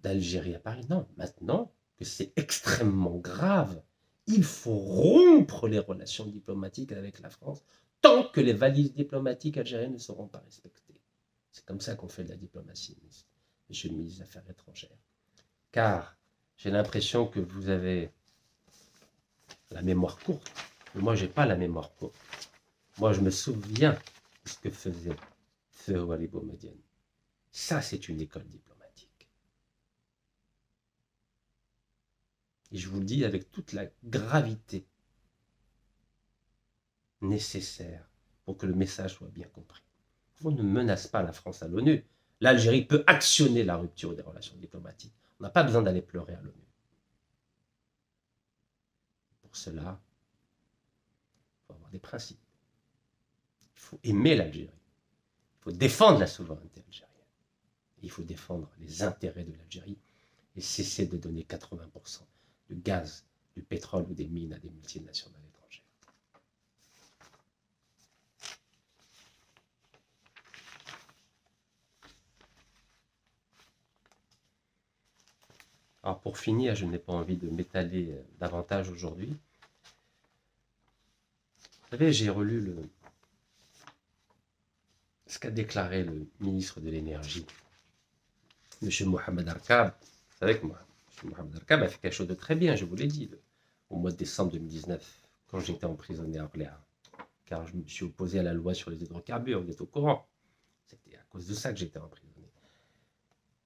d'Algérie à Paris. Non, maintenant que c'est extrêmement grave, il faut rompre les relations diplomatiques avec la France tant que les valises diplomatiques algériennes ne seront pas respectées. C'est comme ça qu'on fait de la diplomatie, monsieur le ministre des Affaires étrangères. Car j'ai l'impression que vous avez la mémoire courte. Mais moi, je n'ai pas la mémoire courte. Moi, je me souviens de ce que faisait Feu Houari Boumediene. Ça, c'est une école diplomatique. Et je vous le dis avec toute la gravité nécessaire pour que le message soit bien compris. On ne menace pas la France à l'ONU. L'Algérie peut actionner la rupture des relations diplomatiques. On n'a pas besoin d'aller pleurer à l'ONU. Pour cela, il faut avoir des principes. Il faut aimer l'Algérie. Il faut défendre la souveraineté algérienne. Il faut défendre les intérêts de l'Algérie et cesser de donner 80% du gaz, du pétrole ou des mines à des multinationales étrangères. Alors pour finir, je n'ai pas envie de m'étaler davantage aujourd'hui. Vous savez, j'ai relu ce qu'a déclaré le ministre de l'Énergie, M. Mohamed Arkab. Vous savez que moi, M. Mohamed Arkab a fait quelque chose de très bien, je vous l'ai dit, au mois de décembre 2019, quand j'étais emprisonné à Orléans. Car je me suis opposé à la loi sur les hydrocarbures, vous êtes au courant. C'était à cause de ça que j'étais emprisonné.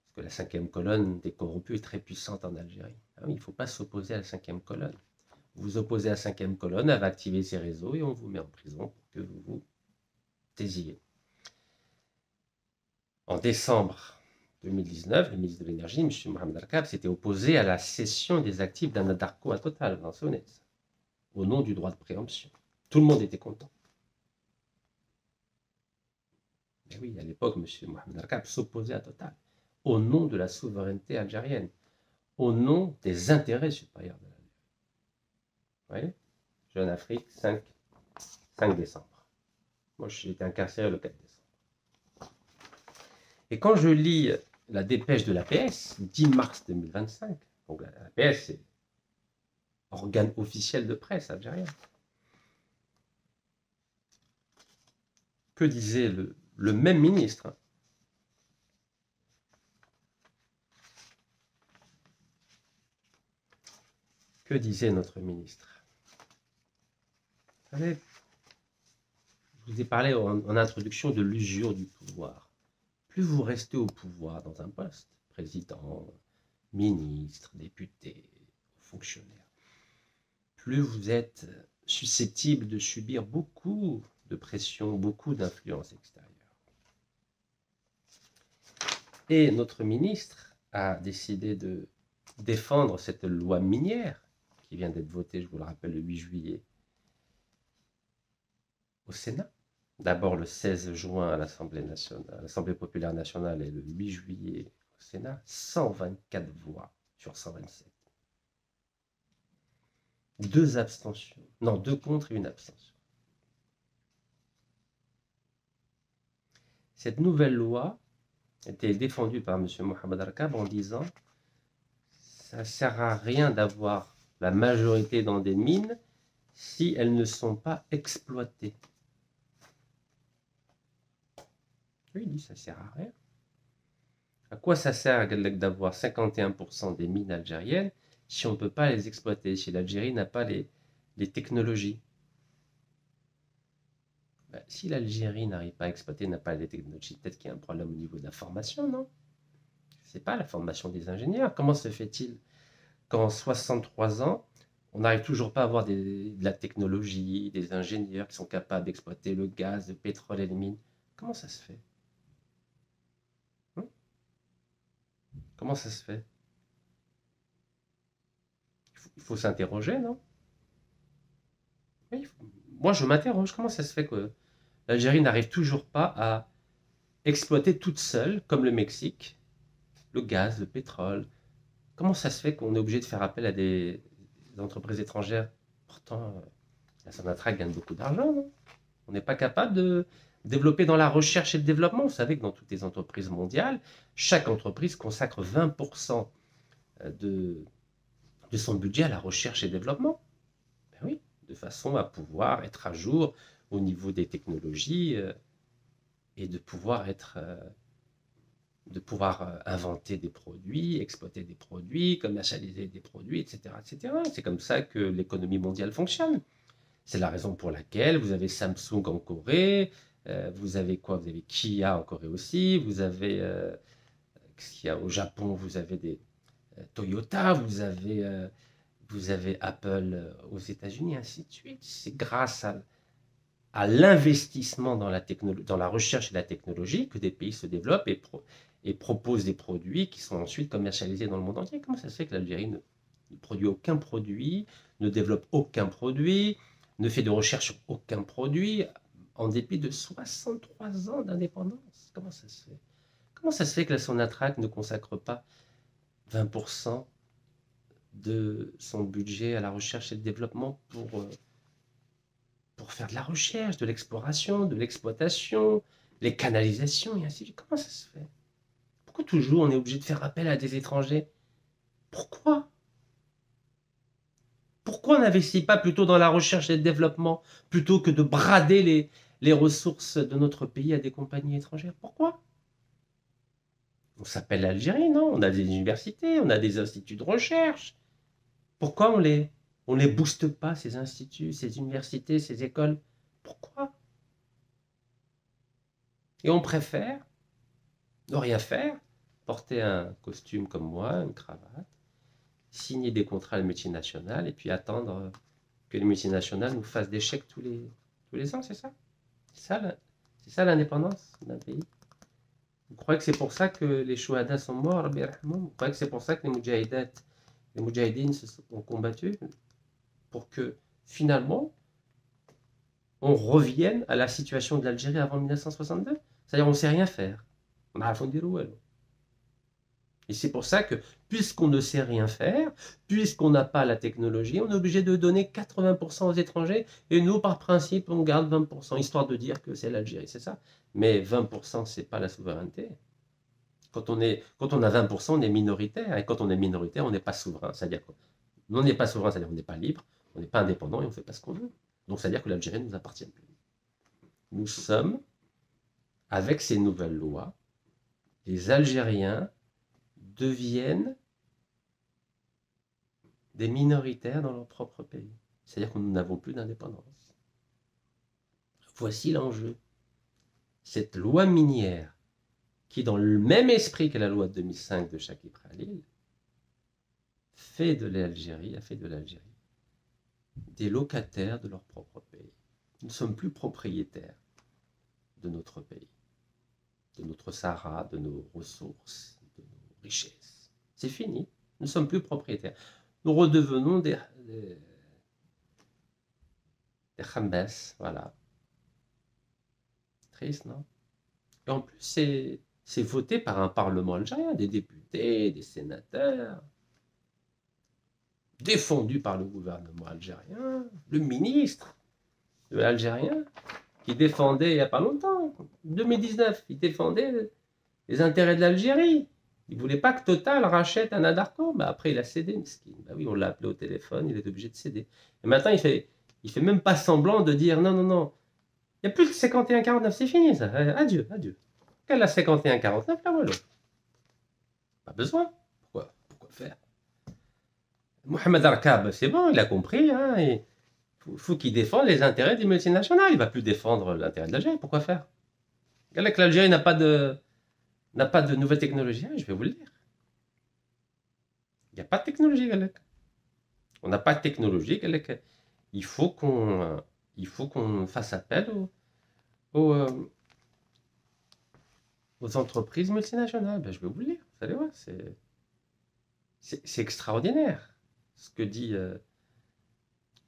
Parce que la 5e colonne des corrompus est très puissante en Algérie. Ah oui, il ne faut pas s'opposer à la 5e colonne. Vous vous opposez à la 5e colonne, elle va activer ses réseaux et on vous met en prison pour que vous vous taisiez. En décembre 2019, le ministre de l'Énergie, M. Mohamed Arkab, s'était opposé à la cession des actifs d'Anadarko à Total, dans Sonnet, au nom du droit de préemption. Tout le monde était content. Mais oui, à l'époque, M. Mohamed Arkab s'opposait à Total, au nom de la souveraineté algérienne, au nom des intérêts supérieurs de l'Algérie. Vous voyez, Jeune Afrique, 5 décembre. Moi, j'ai été incarcéré le 4 décembre. Et quand je lis la dépêche de l'APS, 10 mars 2025, donc l'APS, c'est organe officiel de presse algérien, que disait le même ministre? Que disait notre ministre? Vous savez, je vous ai parlé en introduction de l'usure du pouvoir. Plus vous restez au pouvoir dans un poste, président, ministre, député, fonctionnaire, plus vous êtes susceptible de subir beaucoup de pression, beaucoup d'influence extérieure. Et notre ministre a décidé de défendre cette loi minière qui vient d'être votée, je vous le rappelle, le 8 juillet au Sénat. D'abord le 16 juin à l'Assemblée populaire nationale et le 8 juillet au Sénat, 124 voix sur 127. 2 abstentions. Non, 2 contre et 1 abstention. Cette nouvelle loi était défendue par M. Mohamed Arkab en disant « ça ne sert à rien d'avoir la majorité dans des mines si elles ne sont pas exploitées ». Oui, il dit ça ne sert à rien. À quoi ça sert d'avoir 51% des mines algériennes si on ne peut pas les exploiter, si l'Algérie n'a pas les technologies? Si l'Algérie n'arrive pas à exploiter, n'a pas les technologies, peut-être qu'il y a un problème au niveau de la formation, non? Ce n'est pas la formation des ingénieurs. Comment se fait-il qu'en 63 ans, on n'arrive toujours pas à avoir de la technologie, des ingénieurs qui sont capables d'exploiter le gaz, le pétrole et les mines? Comment ça se fait? Comment ça se fait? Il faut s'interroger, non? Oui, moi, je m'interroge. Comment ça se fait que l'Algérie n'arrive toujours pas à exploiter toute seule, comme le Mexique, le gaz, le pétrole? Comment ça se fait qu'on est obligé de faire appel à des entreprises étrangères? Pourtant, la Sonatrach gagne beaucoup d'argent, non? On n'est pas capable de développer dans la recherche et le développement. Vous savez que dans toutes les entreprises mondiales, chaque entreprise consacre 20% de son budget à la recherche et développement. Ben oui, de façon à pouvoir être à jour au niveau des technologies et de pouvoir inventer des produits, exploiter des produits, commercialiser des produits, etc., etc. C'est comme ça que l'économie mondiale fonctionne. C'est la raison pour laquelle vous avez Samsung en Corée, vous avez quoi? Vous avez Kia en Corée aussi, vous avez qu'est-ce qu'il y a au Japon? Vous avez des Toyota, vous avez Apple aux États-Unis, ainsi de suite. C'est grâce à l'investissement dans la recherche et la technologie que des pays se développent et proposent des produits qui sont ensuite commercialisés dans le monde entier. Comment ça se fait que l'Algérie ne produit aucun produit, ne développe aucun produit, ne fait de recherche sur aucun produit, en dépit de 63 ans d'indépendance? Comment ça se fait? Comment ça se fait que la Sonatrach ne consacre pas 20% de son budget à la recherche et le développement pour faire de la recherche, de l'exploration, de l'exploitation, les canalisations et ainsi de suite? Comment ça se fait? Pourquoi toujours on est obligé de faire appel à des étrangers? Pourquoi? Pourquoi on n'investit pas plutôt dans la recherche et le développement plutôt que de brader les ressources de notre pays à des compagnies étrangères? Pourquoi? On s'appelle l'Algérie, non? On a des universités, on a des instituts de recherche. Pourquoi on les booste pas, ces instituts, ces universités, ces écoles? Pourquoi? Et on préfère ne rien faire, porter un costume comme moi, une cravate, signer des contrats de multinationales et puis attendre que les multinationales nous fassent des chèques tous les ans, c'est ça? C'est ça l'indépendance d'un pays? Vous croyez que c'est pour ça que les chouhadas sont morts, Rabbi yarhamhum? Vous croyez que c'est pour ça que les moudjahidines ont combattu? Pour que finalement, on revienne à la situation de l'Algérie avant 1962? C'est-à-dire on ne sait rien faire. On a fond dire ouais. Et c'est pour ça que, puisqu'on ne sait rien faire, puisqu'on n'a pas la technologie, on est obligé de donner 80% aux étrangers, et nous, par principe, on garde 20%, histoire de dire que c'est l'Algérie, c'est ça. Mais 20%, c'est pas la souveraineté. Quand on a 20%, on est minoritaire, et quand on est minoritaire, on n'est pas souverain. C'est-à-dire qu'on n'est pas souverain, c'est-à-dire qu'on n'est pas libre, on n'est pas indépendant, et on ne fait pas ce qu'on veut. Donc, c'est-à-dire que l'Algérie ne nous appartient plus. Nous sommes, avec ces nouvelles lois, les Algériens deviennent des minoritaires dans leur propre pays. C'est-à-dire que nous n'avons plus d'indépendance. Voici l'enjeu. Cette loi minière, qui dans le même esprit que la loi de 2005 de Chakib Khalil, a fait de l'Algérie des locataires de leur propre pays. Nous ne sommes plus propriétaires de notre pays, de notre Sahara, de nos ressources, de nos richesses. C'est fini. Nous ne sommes plus propriétaires. Nous redevenons des khambès, voilà. Triste, non? Et en plus, c'est voté par un parlement algérien, des députés, des sénateurs, défendu par le gouvernement algérien, le ministre de l'Algérien, qui défendait il n'y a pas longtemps, 2019, il défendait les intérêts de l'Algérie. Il ne voulait pas que Total rachète un Anadarko. Bah après, il a cédé, mesquine. Bah oui, on l'a appelé au téléphone, il est obligé de céder. Et maintenant, il fait même pas semblant de dire non, non, non. Il n'y a plus de 51-49, c'est fini ça. Adieu, adieu. Quelle a 51-49, là voilà. Pas besoin. Pourquoi faire? Mohamed Arkab, c'est bon, il a compris. Hein, il faut qu'il défende les intérêts des multinationales. Il ne va plus défendre l'intérêt de l'Algérie. Pourquoi faire? L'Algérie n'a pas de nouvelles technologies. Je vais vous le dire. Il n'y a pas de technologie, Galek. On n'a pas de technologie, Galek. Il faut qu'on fasse appel aux entreprises multinationales. Ben, je vais vous le dire. Vous allez voir, c'est extraordinaire ce que dit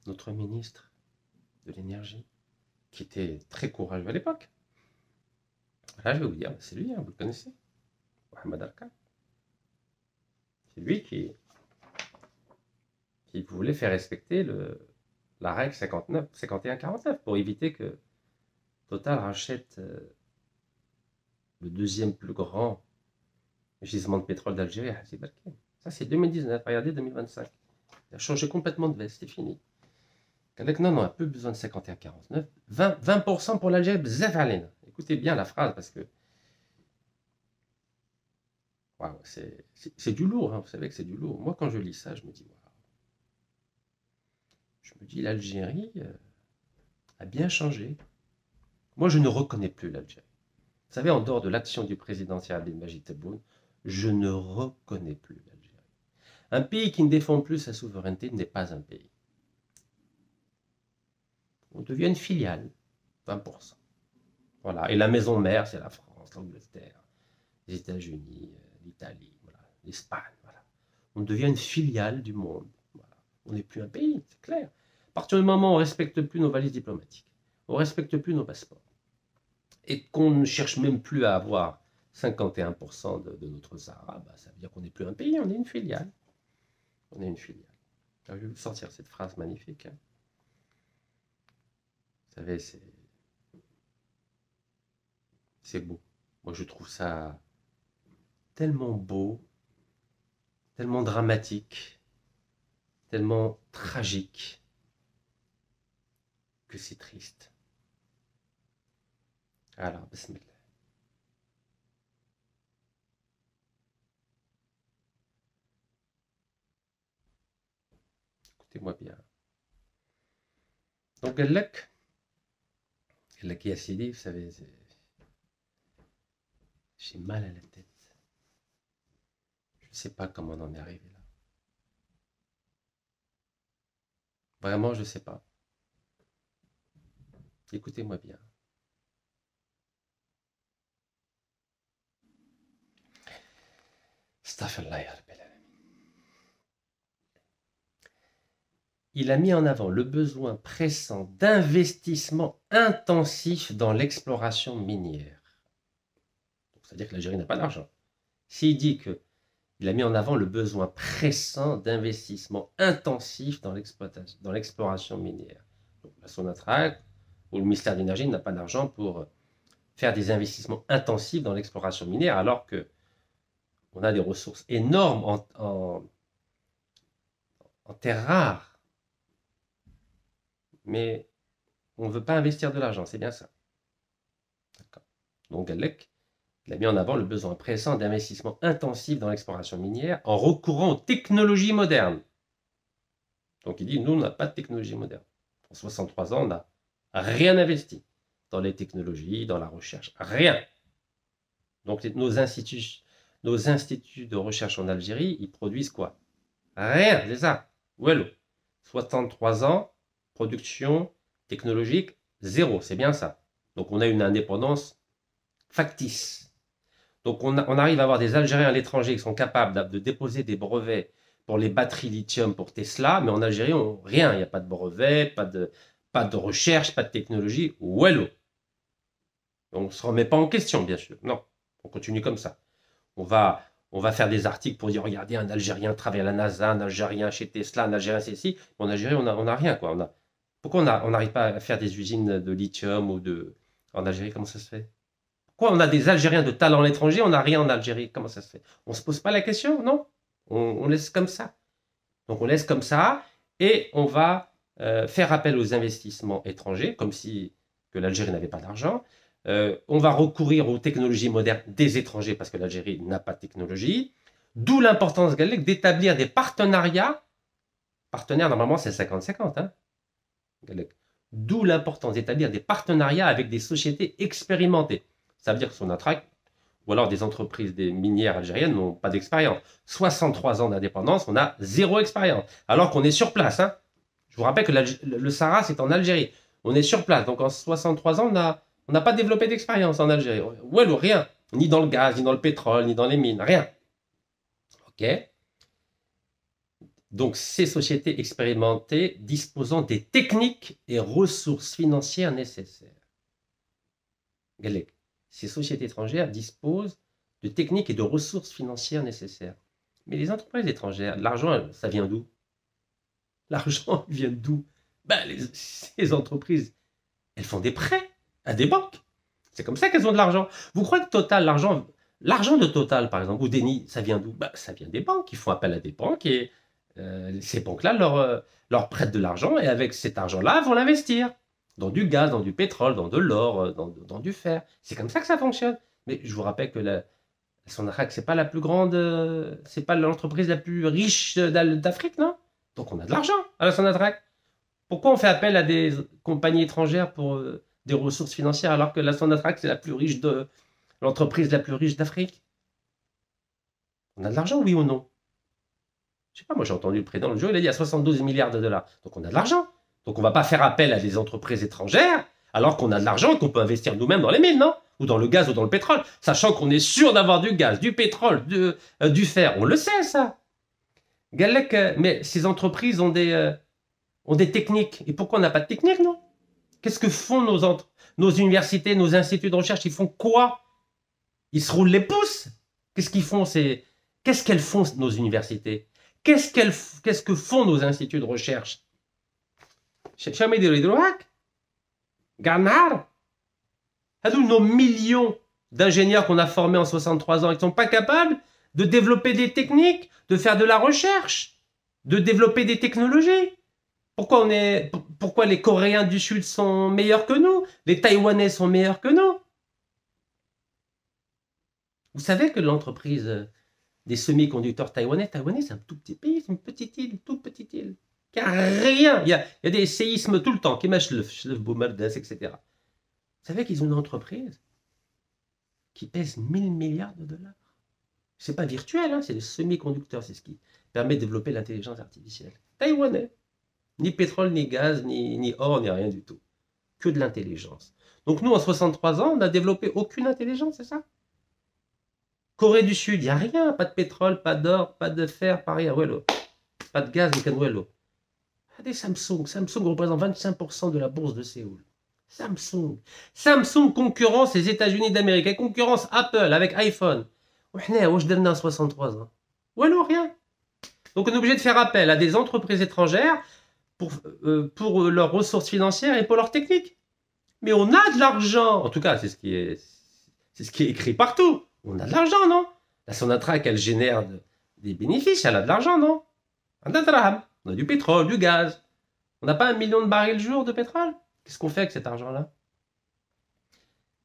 notre ministre de l'énergie, qui était très courageux à l'époque. Là, je vais vous dire, c'est lui, hein, vous le connaissez, Mohamed Arkab. C'est lui qui voulait faire respecter la règle 51-49 pour éviter que Total rachète le deuxième plus grand gisement de pétrole d'Algérie, Hassi Barkane. Ça, c'est 2019. Regardez 2025. Il a changé complètement de veste, c'est fini. Non, on n'a plus besoin de 51-49. 20% pour l'Algérie, bzaf alena. Écoutez bien la phrase parce que wow, c'est du lourd, hein, vous savez que c'est du lourd. Moi, quand je lis ça, je me dis, wow. Je me dis, l'Algérie a bien changé. Moi, je ne reconnais plus l'Algérie. Vous savez, en dehors de l'action du président Abdelmajid Tebboune, je ne reconnais plus l'Algérie. Un pays qui ne défend plus sa souveraineté n'est pas un pays. On devient une filiale, 20%. Voilà. Et la maison mère, c'est la France, l'Angleterre, les États-Unis, l'Italie, voilà, l'Espagne. Voilà. On devient une filiale du monde. Voilà. On n'est plus un pays, c'est clair. À partir du moment où on ne respecte plus nos valises diplomatiques, on ne respecte plus nos passeports, et qu'on ne cherche même plus à avoir 51% de notre Sahara, bah, ça veut dire qu'on n'est plus un pays, on est une filiale. On est une filiale. Alors, je vais vous sortir cette phrase magnifique. Hein. Vous savez, c'est beau. Moi, je trouve ça tellement beau, tellement dramatique, tellement tragique, que c'est triste. Alors, bismillah. Écoutez-moi bien. Donc, Gallak Yassidi, vous savez, j'ai mal à la tête. Je ne sais pas comment on en est arrivé là. Vraiment, je ne sais pas. Écoutez-moi bien. Astaghfirullah ya Rabbil alamin. Il a mis en avant le besoin pressant d'investissement intensif dans l'exploration minière. C'est-à-dire que l'Algérie n'a pas d'argent. S'il dit qu'il a mis en avant le besoin pressant d'investissement intensif dans l'exploration minière. Donc la Sonatrach ou le ministère de l'Énergie n'a pas d'argent pour faire des investissements intensifs dans l'exploration minière, alors qu'on a des ressources énormes en terres rares. Mais on ne veut pas investir de l'argent, c'est bien ça. Donc Galec, il a mis en avant le besoin pressant d'investissement intensif dans l'exploration minière en recourant aux technologies modernes. Donc il dit, nous, on n'a pas de technologie moderne. En 63 ans, on n'a rien investi dans les technologies, dans la recherche, rien. Donc nos instituts de recherche en Algérie, ils produisent quoi? Rien, c'est ça. Wello. 63 ans, production technologique, zéro, c'est bien ça. Donc on a une indépendance factice. Donc on arrive à avoir des Algériens à l'étranger qui sont capables de déposer des brevets pour les batteries lithium pour Tesla, mais en Algérie, rien, il n'y a pas de brevet, pas de recherche, pas de technologie, wello. On ne se remet pas en question, bien sûr. Non, on continue comme ça. On va faire des articles pour dire, regardez, un Algérien travaille à la NASA, un Algérien chez Tesla, un Algérien c'est ici. En Algérie, on n'a rien, quoi. Pourquoi on n'arrive pas à faire des usines de lithium en Algérie, comment ça se fait? Pourquoi on a des Algériens de talent à l'étranger, on n'a rien en Algérie? Comment ça se fait? On ne se pose pas la question, non? On laisse comme ça. Donc on laisse comme ça et on va faire appel aux investissements étrangers, comme si que l'Algérie n'avait pas d'argent. On va recourir aux technologies modernes des étrangers parce que l'Algérie n'a pas de technologie. D'où l'importance d'établir des partenariats. Partenaires, normalement, c'est 50-50. Hein, d'où l'importance d'établir des partenariats avec des sociétés expérimentées. Ça veut dire que Sonatrach, ou alors des entreprises des minières algériennes n'ont pas d'expérience. 63 ans d'indépendance, on a zéro expérience. Alors qu'on est sur place. Hein. Je vous rappelle que le Sahara, c'est en Algérie. On est sur place. Donc en 63 ans, on n'a pas développé d'expérience en Algérie. Ouais, rien. Ni dans le gaz, ni dans le pétrole, ni dans les mines. Rien. OK. Donc ces sociétés expérimentées disposant des techniques et ressources financières nécessaires. Ces sociétés étrangères disposent de techniques et de ressources financières nécessaires. Mais les entreprises étrangères, l'argent, ça vient d'où? L'argent vient d'où? Ces entreprises, elles font des prêts à des banques. C'est comme ça qu'elles ont de l'argent. Vous croyez que Total, l'argent de Total, par exemple, ou d'Eni, ça vient d'où? Ça vient des banques. Ils font appel à des banques et ces banques-là leur prêtent de l'argent et avec cet argent-là, vont l'investir dans du gaz, dans du pétrole, dans de l'or, dans du fer. C'est comme ça que ça fonctionne. Mais je vous rappelle que la Sonatrach, c'est pas la plus grande, c'est pas l'entreprise la plus riche d'Afrique, non? Donc on a de l'argent à la Sonatrach. Pourquoi on fait appel à des compagnies étrangères pour des ressources financières alors que la Sonatrach, c'est l'entreprise la plus riche d'Afrique? On a de l'argent, oui ou non? Je sais pas, moi j'ai entendu le président le jour, il a dit à 72 milliards de dollars. Donc on a de l'argent. Donc on ne va pas faire appel à des entreprises étrangères alors qu'on a de l'argent et qu'on peut investir nous-mêmes dans les mines, non? Ou dans le gaz ou dans le pétrole, sachant qu'on est sûr d'avoir du gaz, du pétrole, du fer. On le sait, ça. Galec, mais ces entreprises ont des techniques. Et pourquoi on n'a pas de technique, non? Qu'est-ce que font nos universités, nos instituts de recherche? Ils font quoi? Ils se roulent les pouces. Qu'est-ce qu'ils font? Qu'est-ce qu'elles font, nos universités? Qu'est-ce que font nos instituts de recherche? شحال ما يديروا هاك كاع النهار هذو nos millions d'ingénieurs qu'on a formés en 63 ans, ils ne sont pas capables de développer des techniques, de faire de la recherche, de développer des technologies. Pourquoi les Coréens du Sud sont meilleurs que nous? Les Taïwanais sont meilleurs que nous? Vous savez que l'entreprise des semi-conducteurs taïwanais, c'est un tout petit pays, c'est une petite île, toute petite île. Il n'y a rien. Il y a des séismes tout le temps. Etc. Vous savez qu'ils ont une entreprise qui pèse 1000 milliards de dollars. C'est pas virtuel, hein, c'est les semi-conducteurs. C'est ce qui permet de développer l'intelligence artificielle. Taïwanais. Ni pétrole, ni gaz, ni or, ni rien du tout. Que de l'intelligence. Donc nous, en 63 ans, on n'a développé aucune intelligence, c'est ça? Corée du Sud, il n'y a rien. Pas de pétrole, pas d'or, pas de fer, pas rien. Pas de gaz, ni canouello. Regardez Samsung. Samsung représente 25% de la bourse de Séoul. Samsung. Samsung concurrence les États-Unis d'Amérique. Elle concurrence Apple avec iPhone. Wesh درنا 63 ans. Wallo, rien. Donc on est obligé de faire appel à des entreprises étrangères pour leurs ressources financières et pour leurs techniques. Mais on a de l'argent. En tout cas, c'est ce qui est écrit partout. On a de l'argent, non? La Sonatrach, elle génère des bénéfices. Elle a de l'argent, non? On a du pétrole, du gaz. On n'a pas 1 million de barils jour de pétrole? Qu'est-ce qu'on fait avec cet argent-là?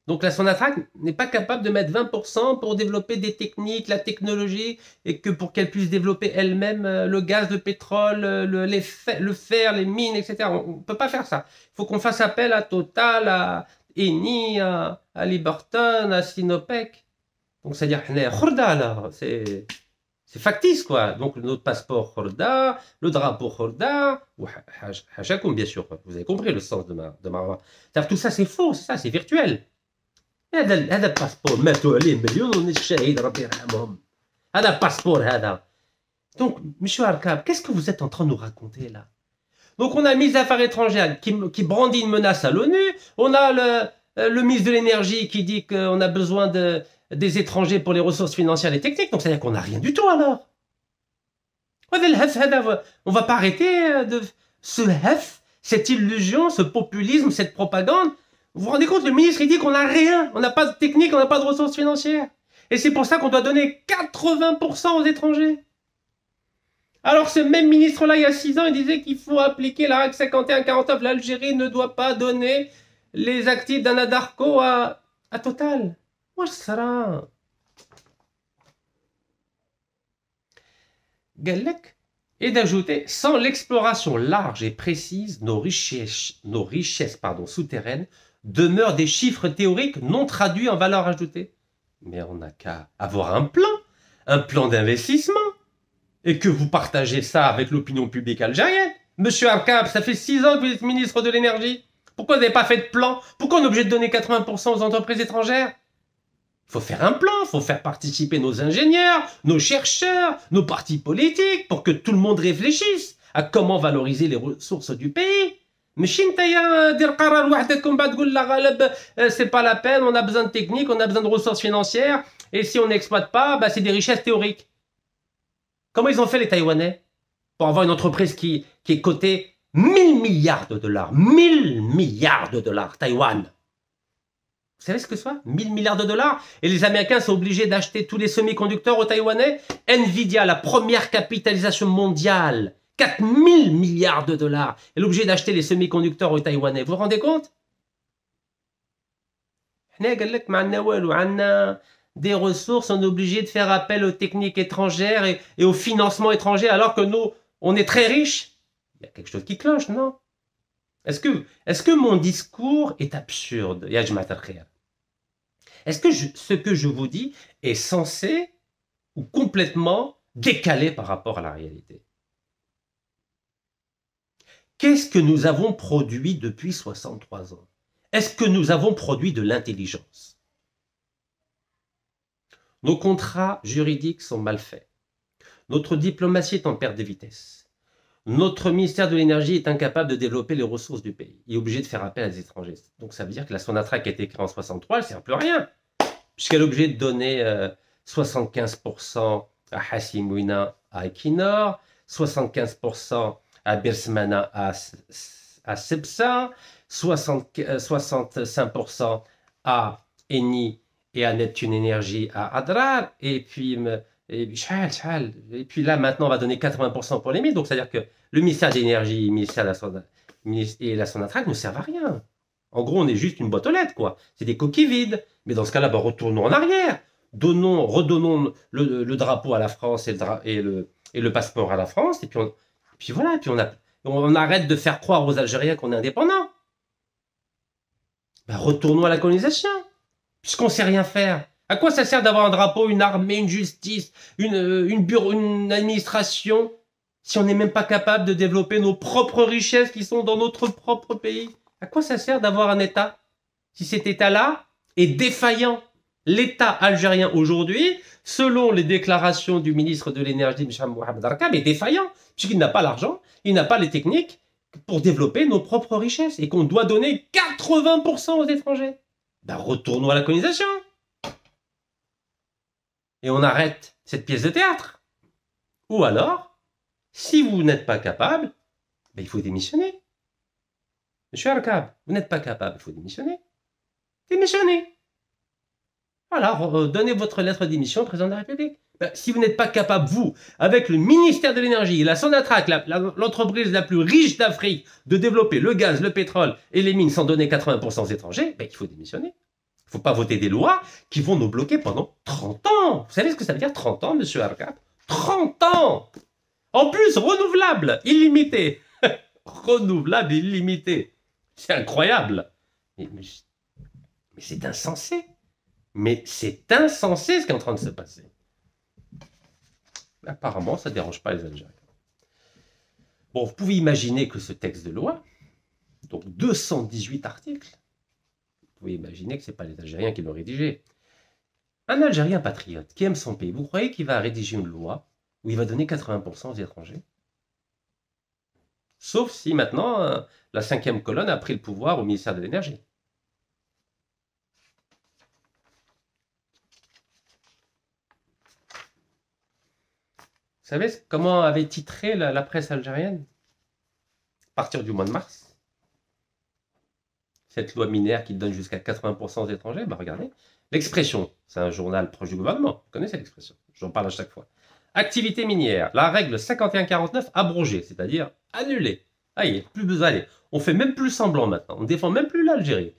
Donc la Sonatrach n'est pas capable de mettre 20% pour développer des techniques, la technologie, et que pour qu'elle puisse développer elle-même le gaz, le pétrole, le fer, les mines, etc. On ne peut pas faire ça. Il faut qu'on fasse appel à Total, à Eni, à Liberton, à Sinopec. Donc c'est-à-dire, c'est factice, quoi. Donc notre passeport Khorda, le drapeau Khorda, ou Hachakoum, bien sûr. Vous avez compris le sens de ma c'est-à-dire tout ça, c'est faux, c'est ça, c'est virtuel. هذا الباسبور ماتوا عليه مليون الشهيد ربي يرحمهم. هذا الباسبور هذا. Donc, monsieur Arkab, qu'est-ce que vous êtes en train de nous raconter là? Donc, on a le ministre des Affaires étrangères qui brandit une menace à l'ONU. On a le ministre de l'énergie qui dit qu'on a besoin des étrangers pour les ressources financières et techniques. Donc, c'est-à-dire qu'on n'a rien du tout alors. On va pas arrêter de ce hef, cette illusion, ce populisme, cette propagande. Vous vous rendez compte, le ministre, il dit qu'on n'a rien, on n'a pas de technique, on n'a pas de ressources financières. Et c'est pour ça qu'on doit donner 80% aux étrangers. Alors ce même ministre-là, il y a 6 ans, il disait qu'il faut appliquer la règle 51-49. L'Algérie ne doit pas donner les actifs d'Anadarko à Total. Moi, ça sera. Galek. Et d'ajouter, sans l'exploration large et précise, nos richesses souterraines demeurent des chiffres théoriques non traduits en valeur ajoutée. Mais on n'a qu'à avoir un plan d'investissement, et que vous partagez ça avec l'opinion publique algérienne. Monsieur Arkab, ça fait 6 ans que vous êtes ministre de l'énergie. Pourquoi vous n'avez pas fait de plan? Pourquoi on est obligé de donner 80% aux entreprises étrangères? Il faut faire un plan, il faut faire participer nos ingénieurs, nos chercheurs, nos partis politiques, pour que tout le monde réfléchisse à comment valoriser les ressources du pays. Mais c'est pas la peine, on a besoin de technique, on a besoin de ressources financières, et si on n'exploite pas, c'est des richesses théoriques. Comment ils ont fait les Taïwanais pour avoir une entreprise qui est cotée 1000 milliards de dollars? 1000 milliards de dollars, Taïwan. Vous savez ce que c'est? 1000 milliards de dollars. Et les Américains sont obligés d'acheter tous les semi-conducteurs aux Taïwanais. Nvidia, la première capitalisation mondiale, 4000 milliards de dollars. Elle est obligée d'acheter les semi-conducteurs aux Taïwanais. Vous vous rendez compte? Des ressources, on est obligé de faire appel aux techniques étrangères et au financement étranger, alors que nous, on est très riches. Il y a quelque chose qui cloche, non? Est-ce que mon discours est absurde? Est-ce que ce que je vous dis est censé ou complètement décalé par rapport à la réalité? Qu'est-ce que nous avons produit depuis 63 ans? Est-ce que nous avons produit de l'intelligence? Nos contrats juridiques sont mal faits. Notre diplomatie est en perte de vitesse. Notre ministère de l'énergie est incapable de développer les ressources du pays. Il est obligé de faire appel à des étrangers. Donc ça veut dire que la Sonatrach qui a été créée en 63, elle ne sert plus à rien. Puisqu'elle est obligée de donner 75% à Hassimouina à Equinor, 75% à Birsmana à Cepsa, 65% à Eni et à Neptune Énergie à Adrar, et puis là maintenant on va donner 80% pour les mines. Donc c'est à dire que le ministère de l'énergie, le ministère de la Sonatrach ne servent à rien. En gros, on est juste une boîte aux lettres, quoi. C'est des coquilles vides. Mais dans ce cas-là, retournons en arrière. Redonnons le drapeau à la France et le passeport à la France. Et puis voilà. Puis on arrête de faire croire aux Algériens qu'on est indépendant. Retournons à la colonisation. Puisqu'on ne sait rien faire. À quoi ça sert d'avoir un drapeau, une armée, une justice, une administration, Si on n'est même pas capable de développer nos propres richesses qui sont dans notre propre pays, à quoi ça sert d'avoir un État si cet État-là est défaillant? L'État algérien aujourd'hui, selon les déclarations du ministre de l'Énergie, M. Mohamed Arkab, est défaillant, puisqu'il n'a pas l'argent, il n'a pas les techniques pour développer nos propres richesses, et qu'on doit donner 80% aux étrangers. Ben, retournons à la colonisation. Et on arrête cette pièce de théâtre. Ou alors, si vous n'êtes pas capable, ben, il faut démissionner. Monsieur Arkab, vous n'êtes pas capable, il faut démissionner. Démissionnez. Voilà, donnez votre lettre de démission au président de la République. Ben, si vous n'êtes pas capable, vous, avec le ministère de l'Énergie, la Sonatrach, l'entreprise la plus riche d'Afrique, de développer le gaz, le pétrole et les mines sans donner 80% aux étrangers, ben, il faut démissionner. Il ne faut pas voter des lois qui vont nous bloquer pendant 30 ans. Vous savez ce que ça veut dire 30 ans, monsieur Arkab? 30 ans. En plus, renouvelable, illimité. Renouvelable, illimité. C'est incroyable. Mais c'est insensé. Mais c'est insensé ce qui est en train de se passer. Apparemment, ça ne dérange pas les Algériens. Bon, vous pouvez imaginer que ce texte de loi, donc 218 articles, vous pouvez imaginer que ce n'est pas les Algériens qui l'ont rédigé. Un Algérien patriote qui aime son pays, vous croyez qu'il va rédiger une loi où il va donner 80% aux étrangers? Sauf si maintenant, la 5e colonne a pris le pouvoir au ministère de l'Énergie. Vous savez comment avait titré la presse algérienne à partir du mois de mars? Cette loi minière qui donne jusqu'à 80% aux étrangers, ben regardez. L'Expression, c'est un journal proche du gouvernement. Vous connaissez l'Expression, j'en parle à chaque fois. Activité minière, la règle 51-49 abrogée, c'est-à-dire annulée. Allez, plus besoin d'aller. On fait même plus semblant maintenant. On ne défend même plus l'Algérie.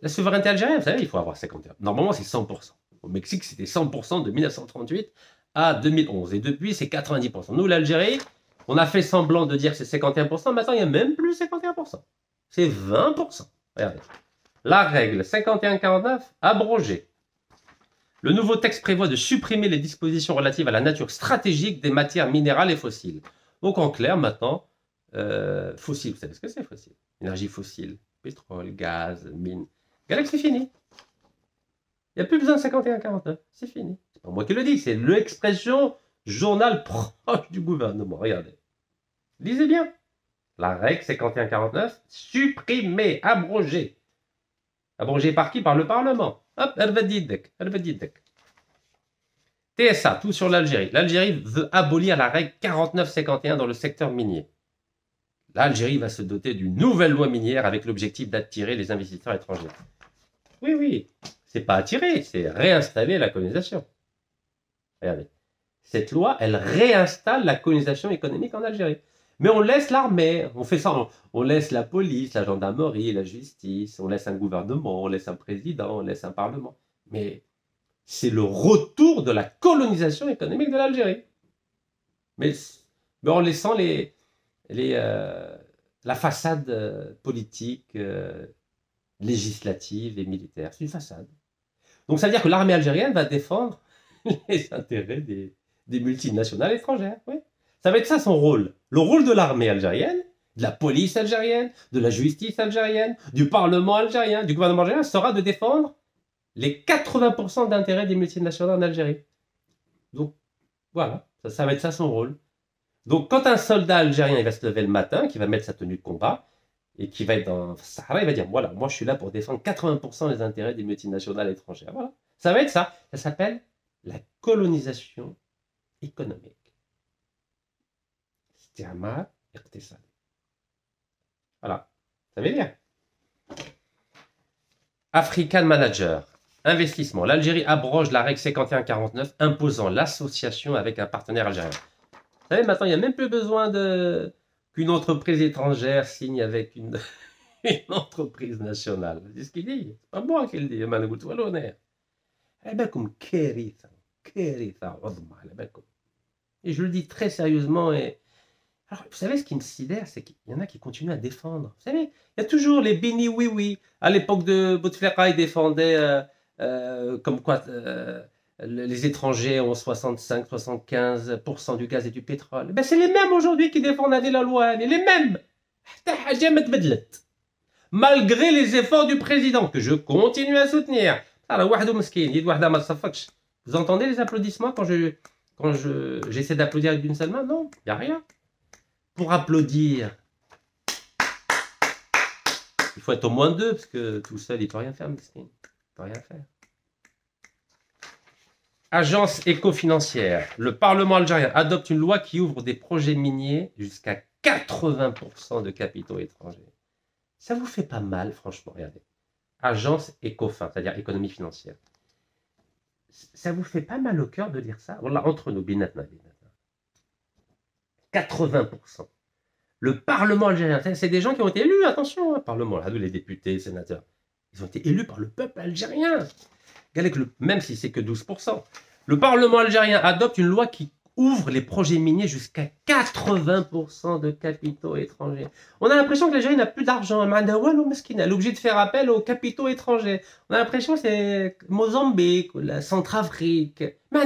La souveraineté algérienne, vous savez, il faut avoir 51. Normalement, c'est 100%. Au Mexique, c'était 100% de 1938 à 2011. Et depuis, c'est 90%. Nous, l'Algérie, on a fait semblant de dire que c'est 51%. Maintenant, il n'y a même plus 51%. C'est 20%. Regardez. La règle 51-49 abrogée. Le nouveau texte prévoit de supprimer les dispositions relatives à la nature stratégique des matières minérales et fossiles. Donc, en clair, maintenant, fossiles, vous savez ce que c'est, fossile? Énergie fossile, pétrole, gaz, mine. Galaxie, c'est fini. Il n'y a plus besoin de 51-49. C'est fini. C'est pas moi qui le dis, c'est l'Expression, journal proche du gouvernement. Regardez. Lisez bien. La règle 51-49, supprimée, abrogée. Abrogée par qui? Par le Parlement. Hop, elle va dire. TSA, tout sur l'Algérie. L'Algérie veut abolir la règle 49-51 dans le secteur minier. L'Algérie va se doter d'une nouvelle loi minière avec l'objectif d'attirer les investisseurs étrangers. Oui, oui. C'est pas attirer, c'est réinstaller la colonisation. Regardez. Cette loi, elle réinstalle la colonisation économique en Algérie. Mais on laisse l'armée, on fait ça, on laisse la police, la gendarmerie, la justice, on laisse un gouvernement, on laisse un président, on laisse un parlement. Mais c'est le retour de la colonisation économique de l'Algérie. Mais en laissant la façade politique, législative et militaire. C'est une façade. Donc ça veut dire que l'armée algérienne va défendre les intérêts des multinationales étrangères. Oui. Ça va être ça son rôle. Le rôle de l'armée algérienne, de la police algérienne, de la justice algérienne, du parlement algérien, du gouvernement algérien, sera de défendre les 80% d'intérêts des multinationales en Algérie. Donc voilà, ça va être ça son rôle. Donc quand un soldat algérien il va se lever le matin, qui va mettre sa tenue de combat, et qui va être dans le Sahara, il va dire, voilà, moi je suis là pour défendre 80% des intérêts des multinationales étrangères. Voilà. Ça va être ça. Ça s'appelle la colonisation économique. Istimar iqtisadi. Voilà. Ça veut dire. African Manager. Investissement. L'Algérie abroge la règle 51-49 imposant l'association avec un partenaire algérien. Vous savez, maintenant, il n'y a même plus besoin qu'une entreprise étrangère signe avec une entreprise nationale. C'est ce qu'il dit. C'est pas moi qui le dis. Et je le dis très sérieusement. Alors, vous savez, ce qui me sidère, c'est qu'il y en a qui continuent à défendre. Vous savez, il y a toujours les Bini Oui Oui. À l'époque de Bouteflika, ils défendaient comme quoi les étrangers ont 65-75% du gaz et du pétrole. Ben, c'est les mêmes aujourd'hui qui défendent la loi, les mêmes. Malgré les efforts du président, que je continue à soutenir. Vous entendez les applaudissements quand j'essaie d'applaudir avec d'une seule main? Non, il n'y a rien. Pour applaudir, il faut être au moins deux, parce que tout seul, il ne peut rien faire, Meskin. Il ne peut rien faire. Agence éco-financière. Le Parlement algérien adopte une loi qui ouvre des projets miniers jusqu'à 80% de capitaux étrangers. Ça vous fait pas mal, franchement, regardez. Agence écofin, c'est-à-dire économie financière. Ça vous fait pas mal au cœur de lire ça? Voilà, entre nous, binatna. 80%. Le Parlement algérien, c'est des gens qui ont été élus, attention, hein, Parlement, là, les députés, les sénateurs. Ils ont été élus par le peuple algérien. Même si c'est que 12%. Le Parlement algérien adopte une loi qui ouvre les projets miniers jusqu'à 80% de capitaux étrangers. On a l'impression que l'Algérie n'a plus d'argent. Elle est obligée de faire appel aux capitaux étrangers. On a l'impression que c'est Mozambique, ou la Centrafrique. On a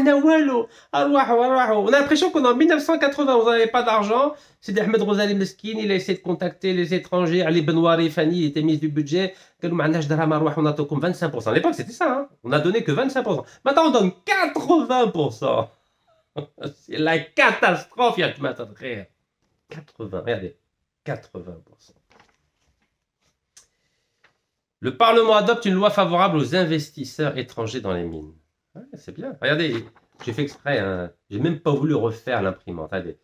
l'impression qu'on est en 1980, vous n'avez pas d'argent. C'est Ahmed Rosali Meskin, il a essayé de contacter les étrangers. Ali Benouari Fani, il était ministre du budget. On a 25%. À l'époque, c'était ça. Hein, on a donné que 25%. Maintenant, on donne 80%. C'est la catastrophe, il y a que 80, regardez, 80%. Le Parlement adopte une loi favorable aux investisseurs étrangers dans les mines. Ouais, c'est bien. Regardez, j'ai fait exprès, hein, j'ai même pas voulu refaire l'imprimante. Regardez,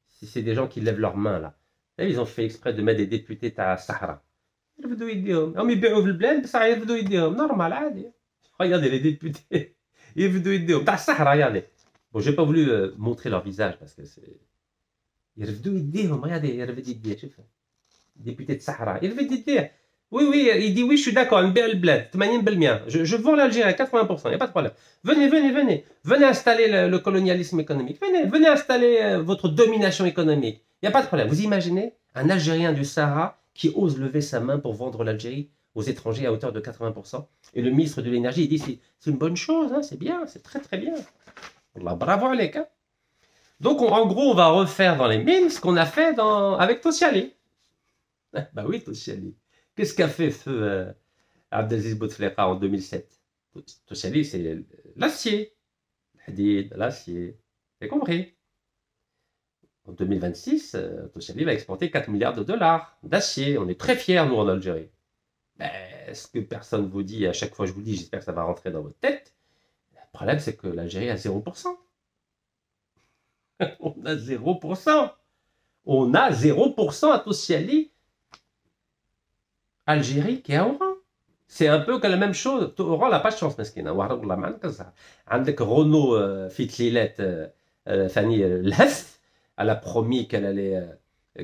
si c'est des gens qui lèvent leurs mains là, ils ont fait exprès de mettre des députés à Sahara. Normal, regardez les députés. Regardez. Bon, j'ai pas voulu montrer leur visage parce que c'est. Regardez, député de Sahara. Oui, il dit oui, je suis d'accord, je vends l'Algérie à 80%, il n'y a pas de problème. Venez installer le colonialisme économique, venez installer votre domination économique, il n'y a pas de problème. Vous imaginez un Algérien du Sahara qui ose lever sa main pour vendre l'Algérie aux étrangers à hauteur de 80%, et le ministre de l'énergie, il dit c'est une bonne chose, hein, c'est bien, c'est très très bien. Bravo Alek. Hein. Donc en gros, on va refaire dans les mines ce qu'on a fait avec Tossiali. Bah oui, Tossiali. Qu'est-ce qu'a fait feu Abdelaziz Bouteflika en 2007? Tossiali, c'est l'acier. L'acier. T'as compris? En 2026, Tossiali va exporter 4 milliards de dollars d'acier. On est très fiers, nous, en Algérie. Mais ce que personne vous dit, à chaque fois je vous dis, j'espère que ça va rentrer dans votre tête, le problème, c'est que l'Algérie a 0%. On a 0%. On a 0% à Tossiali. Algérie qui est à Oran. C'est un peu que la même chose. Oran n'a pas de chance, mesquine. Avec Renault Fitlilet Fanny Lhef, elle a promis qu'elle allait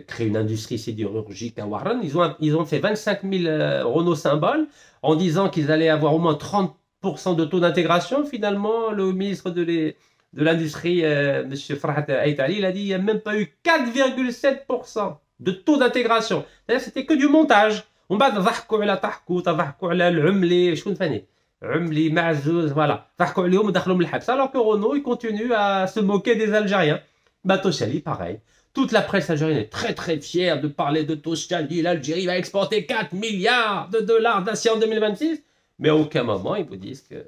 créer une industrie sidérurgique à Warren. Ils ont fait 25 000 Renault symboles en disant qu'ils allaient avoir au moins 30% de taux d'intégration. Finalement, le ministre de l'Industrie, M. Farhat Aïtali, il a dit qu'il n'y a même pas eu 4,7% de taux d'intégration. C'est-à-dire c'était que du montage. ومن بعد ضحكوا على طحكوا تضحكوا على العملي شكون ثاني عملي معزوز فوالا ضحكوا عليهم ودخلهم للحبس alors que Renault il continue à se moquer des Algériens. Tossiali pareil. Toute la presse algérienne est très très fière de parler de Tossiali. L'Algérie va exporter 4 milliards de dollars d'acier en 2026, mais à aucun moment ils vous disent que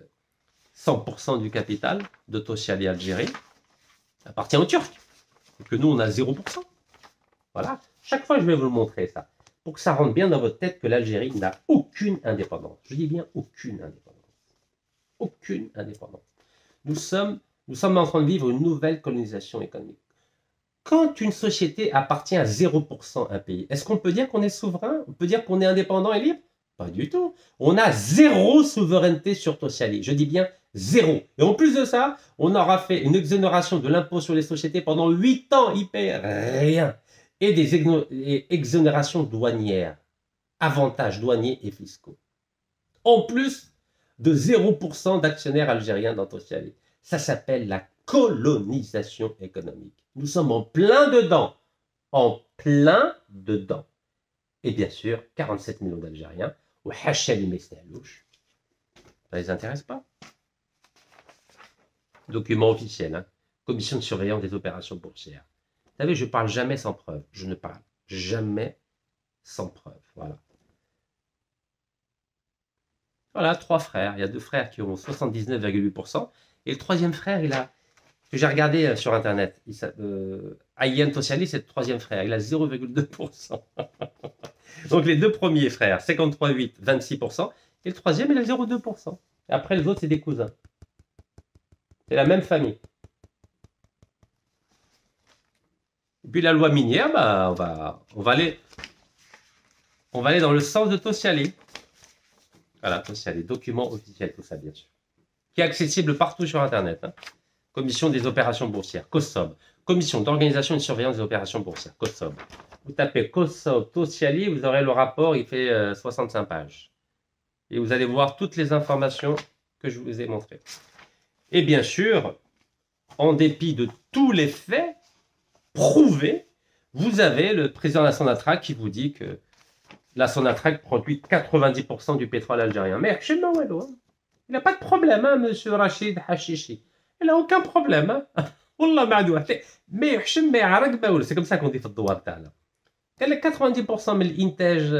100% du capital de Tossiali Algérie appartient aux Turcs et que nous on a 0%. Voilà, chaque fois je vais vous le montrer ça. Pour que ça rentre bien dans votre tête que l'Algérie n'a aucune indépendance. Je dis bien aucune indépendance. Aucune indépendance. Nous sommes en train de vivre une nouvelle colonisation économique. Quand une société appartient à 0% à un pays, est-ce qu'on peut dire qu'on est souverain? On peut dire qu'on est indépendant et libre? Pas du tout. On a zéro souveraineté sur Tossiali. Je dis bien zéro. Et en plus de ça, on aura fait une exonération de l'impôt sur les sociétés pendant 8 ans. Il paie rien. Et des exonérations douanières, avantages douaniers et fiscaux. En plus de 0% d'actionnaires algériens dans Tossiali. Ça s'appelle la colonisation économique. Nous sommes en plein dedans. En plein dedans. Et bien sûr, 47 millions d'Algériens, ou Hachali Mesnalouch, ça ne les intéresse pas. Document officiel, hein. Commission de surveillance des opérations boursières. Vous savez, je ne parle jamais sans preuve. Je ne parle jamais sans preuve. Voilà. Voilà, 3 frères. Il y a 2 frères qui ont 79,8%. Et le troisième frère, que j'ai regardé sur Internet. Ayyan Tossiali, c'est le troisième frère. Il a 0,2%. Donc les 2 premiers frères, 53,8%, 26%. Et le troisième, il a 0,2%. Et après, les autres, c'est des cousins. C'est la même famille. Et puis la loi minière, bah, on va aller dans le sens de Tossiali. Voilà, Tossiali, document officiel, tout ça, bien sûr. Qui est accessible partout sur Internet. Hein. Commission des opérations boursières, COSOB. Commission d'organisation et de surveillance des opérations boursières, COSOB. Vous tapez COSOB Tossiali, vous aurez le rapport, il fait 65 pages. Et vous allez voir toutes les informations que je vous ai montrées. Et bien sûr, en dépit de tous les faits prouvés, vous avez le président de la Sonatrach qui vous dit que la Sonatrach produit 90% du pétrole algérien. Mais il n'a pas de problème, hein, monsieur Rachid Hachichi. Il n'a aucun problème. Hein. Mais c'est comme ça qu'on dit في الدوار تاعنا. قال لك 90% من الانتاج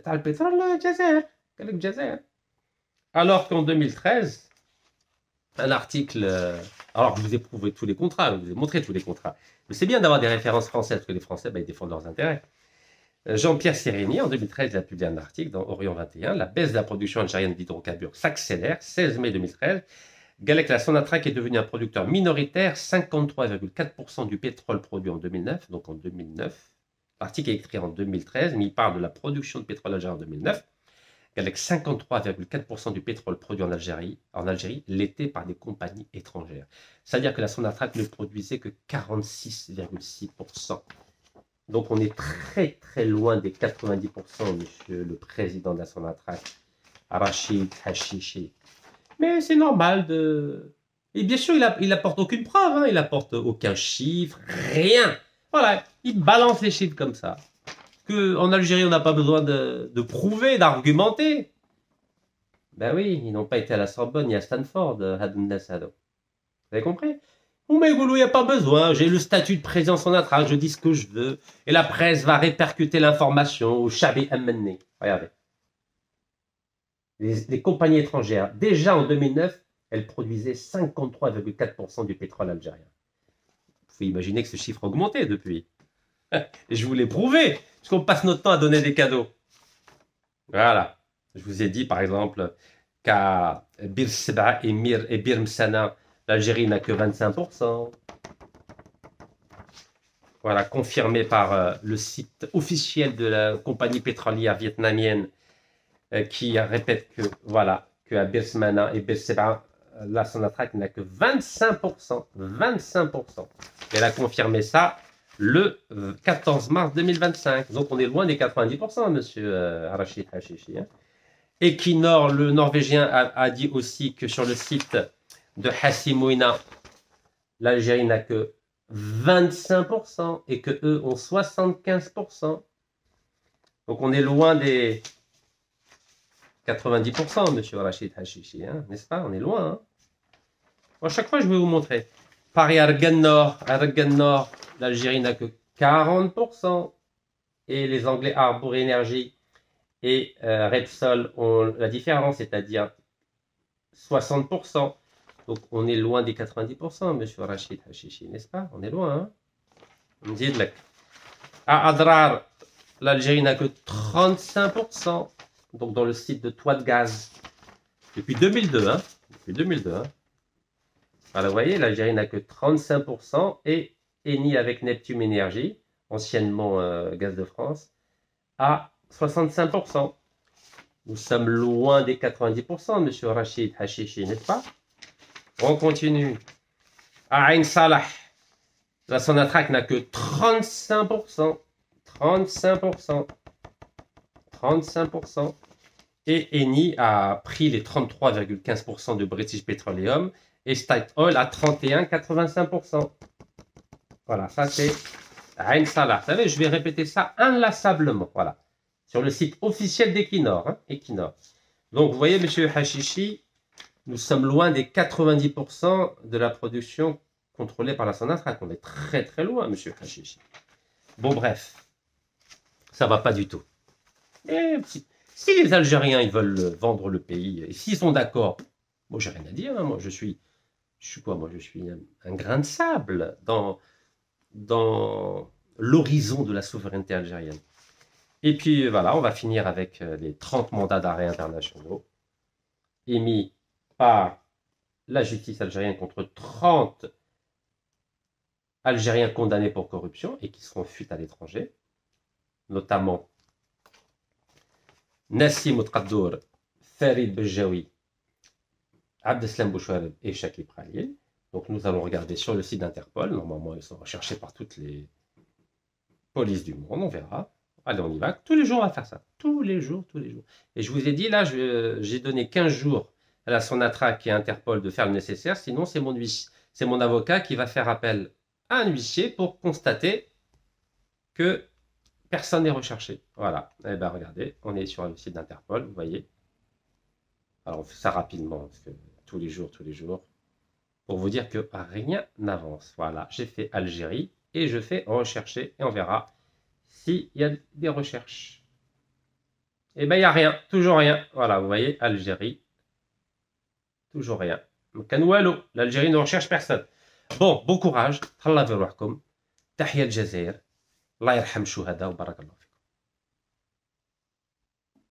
تاع البترول الجزائر. قال لك الجزائر. Alors qu'en 2013, un article, alors que je vous ai prouvé tous les contrats, je vous ai montré tous les contrats, mais c'est bien d'avoir des références françaises, parce que les Français, ils défendent leurs intérêts. Jean-Pierre Sérigny, en 2013, il a publié un article dans Orient 21, la baisse de la production algérienne d'hydrocarbures s'accélère, 16 mai 2013. Galec, la Sonatrach est devenue un producteur minoritaire, 53,4% du pétrole produit en 2009, donc en 2009. L'article est écrit en 2013, mais il parle de la production de pétrole algérien en 2009. Avec 53,4% du pétrole produit en Algérie l'était par des compagnies étrangères. C'est-à-dire que la Sonatrach ne produisait que 46,6%. Donc on est très très loin des 90%, monsieur le président de la Sonatrach, Rachid Hachichi. Mais c'est normal de... Et bien sûr, il n'apporte aucune preuve, hein, il n'apporte aucun chiffre, rien. Voilà, il balance les chiffres comme ça. Qu'en Algérie, on n'a pas besoin de prouver, d'argumenter. Ben oui, ils n'ont pas été à la Sorbonne ni à Stanford, Hadoun Nassado. Vous avez compris? Oh, mais Goulou, il n'y a pas besoin. J'ai le statut de président Sonatrach, je dis ce que je veux. Et la presse va répercuter l'information au Chabi Mmenni. Regardez. Les compagnies étrangères, déjà en 2009, elles produisaient 53,4% du pétrole algérien. Vous pouvez imaginer que ce chiffre a augmenté depuis. Et je vous l'ai prouvé, parce qu'on passe notre temps à donner des cadeaux. Voilà. Je vous ai dit, par exemple, qu'à Bir Seba et Bir Msana, l'Algérie n'a que 25%. Voilà, confirmé par le site officiel de la compagnie pétrolière vietnamienne qui répète que, voilà, qu'à Bir Smana et Bir Seba, la Sonatrach n'a que 25%. 25%. Elle a confirmé ça le 14 mars 2025. Donc on est loin des 90%, monsieur Rachid Hachichi. Hein. Equinor, le Norvégien, a dit aussi que sur le site de Hassimouina, l'Algérie n'a que 25% et que eux ont 75%. Donc on est loin des 90%, monsieur Rachid Hachichi, hein, n'est-ce pas? On est loin. Hein. Bon, à chaque fois, je vais vous montrer. Paris Argan Nord, l'Algérie n'a que 40%. Et les Anglais Harbour Energy et Repsol ont la différence, c'est-à-dire 60%. Donc on est loin des 90%, monsieur Rachid Hachichi, n'est-ce pas? On est loin. Hein. On dit à Adrar, l'Algérie n'a que 35%. Donc dans le site de Toit de Gaz, depuis 2002. Hein, depuis 2002. Hein. Voilà, vous voyez, l'Algérie n'a que 35% et Eni avec Neptune Energy, anciennement Gaz de France, à 65%. Nous sommes loin des 90%, monsieur Rachid Hachichi, n'est-ce pas? On continue. À Ain Salah, la Sonatrach n'a que 35%. 35%. 35%. Et Eni a pris les 33,15% de British Petroleum et Statoil à 31,85%. Voilà, ça c'est Ain Salah. Vous savez, je vais répéter ça inlassablement. Voilà. Sur le site officiel d'Equinor. Hein, Equinor. Donc, vous voyez, monsieur Hachichi, Nous sommes loin des 90% de la production contrôlée par la Sonatrach. On est très très loin, monsieur Kachichi. Bon, bref, ça va pas du tout. Et si les Algériens ils veulent vendre le pays, et s'ils sont d'accord, moi j'ai rien à dire. Hein, moi je suis quoi? Moi je suis un grain de sable dans l'horizon de la souveraineté algérienne. Et puis voilà, on va finir avec les 30 mandats d'arrêt internationaux émis par la justice algérienne contre 30 Algériens condamnés pour corruption et qui seront fuites à l'étranger, notamment Nassim Outkaddour, Farid Bejaoui, Abdeslam Bouchouareb et Chakib Khalil. Donc nous allons regarder sur le site d'Interpol. Normalement, ils sont recherchés par toutes les polices du monde, on verra. Allez, on y va. Tous les jours, on va faire ça. Tous les jours, tous les jours. Et je vous ai dit, là, j'ai donné 15 jours à la Sonatrach et à Interpol de faire le nécessaire. Sinon, c'est mon avocat qui va faire appel à un huissier pour constater que personne n'est recherché. Voilà. Eh bien, regardez, on est sur le site d'Interpol, vous voyez. Alors, on fait ça rapidement, parce que tous les jours, pour vous dire que rien n'avance. Voilà, j'ai fait Algérie et je fais rechercher et on verra s'il y a des recherches. Eh bien, il n'y a rien, toujours rien. Voilà, vous voyez, Algérie, toujours rien. Canoualo, l'Algérie ne recherche personne. Bon courage. Allah veut tahiyat Jazair. Allah yarham shuhada wa barakallah.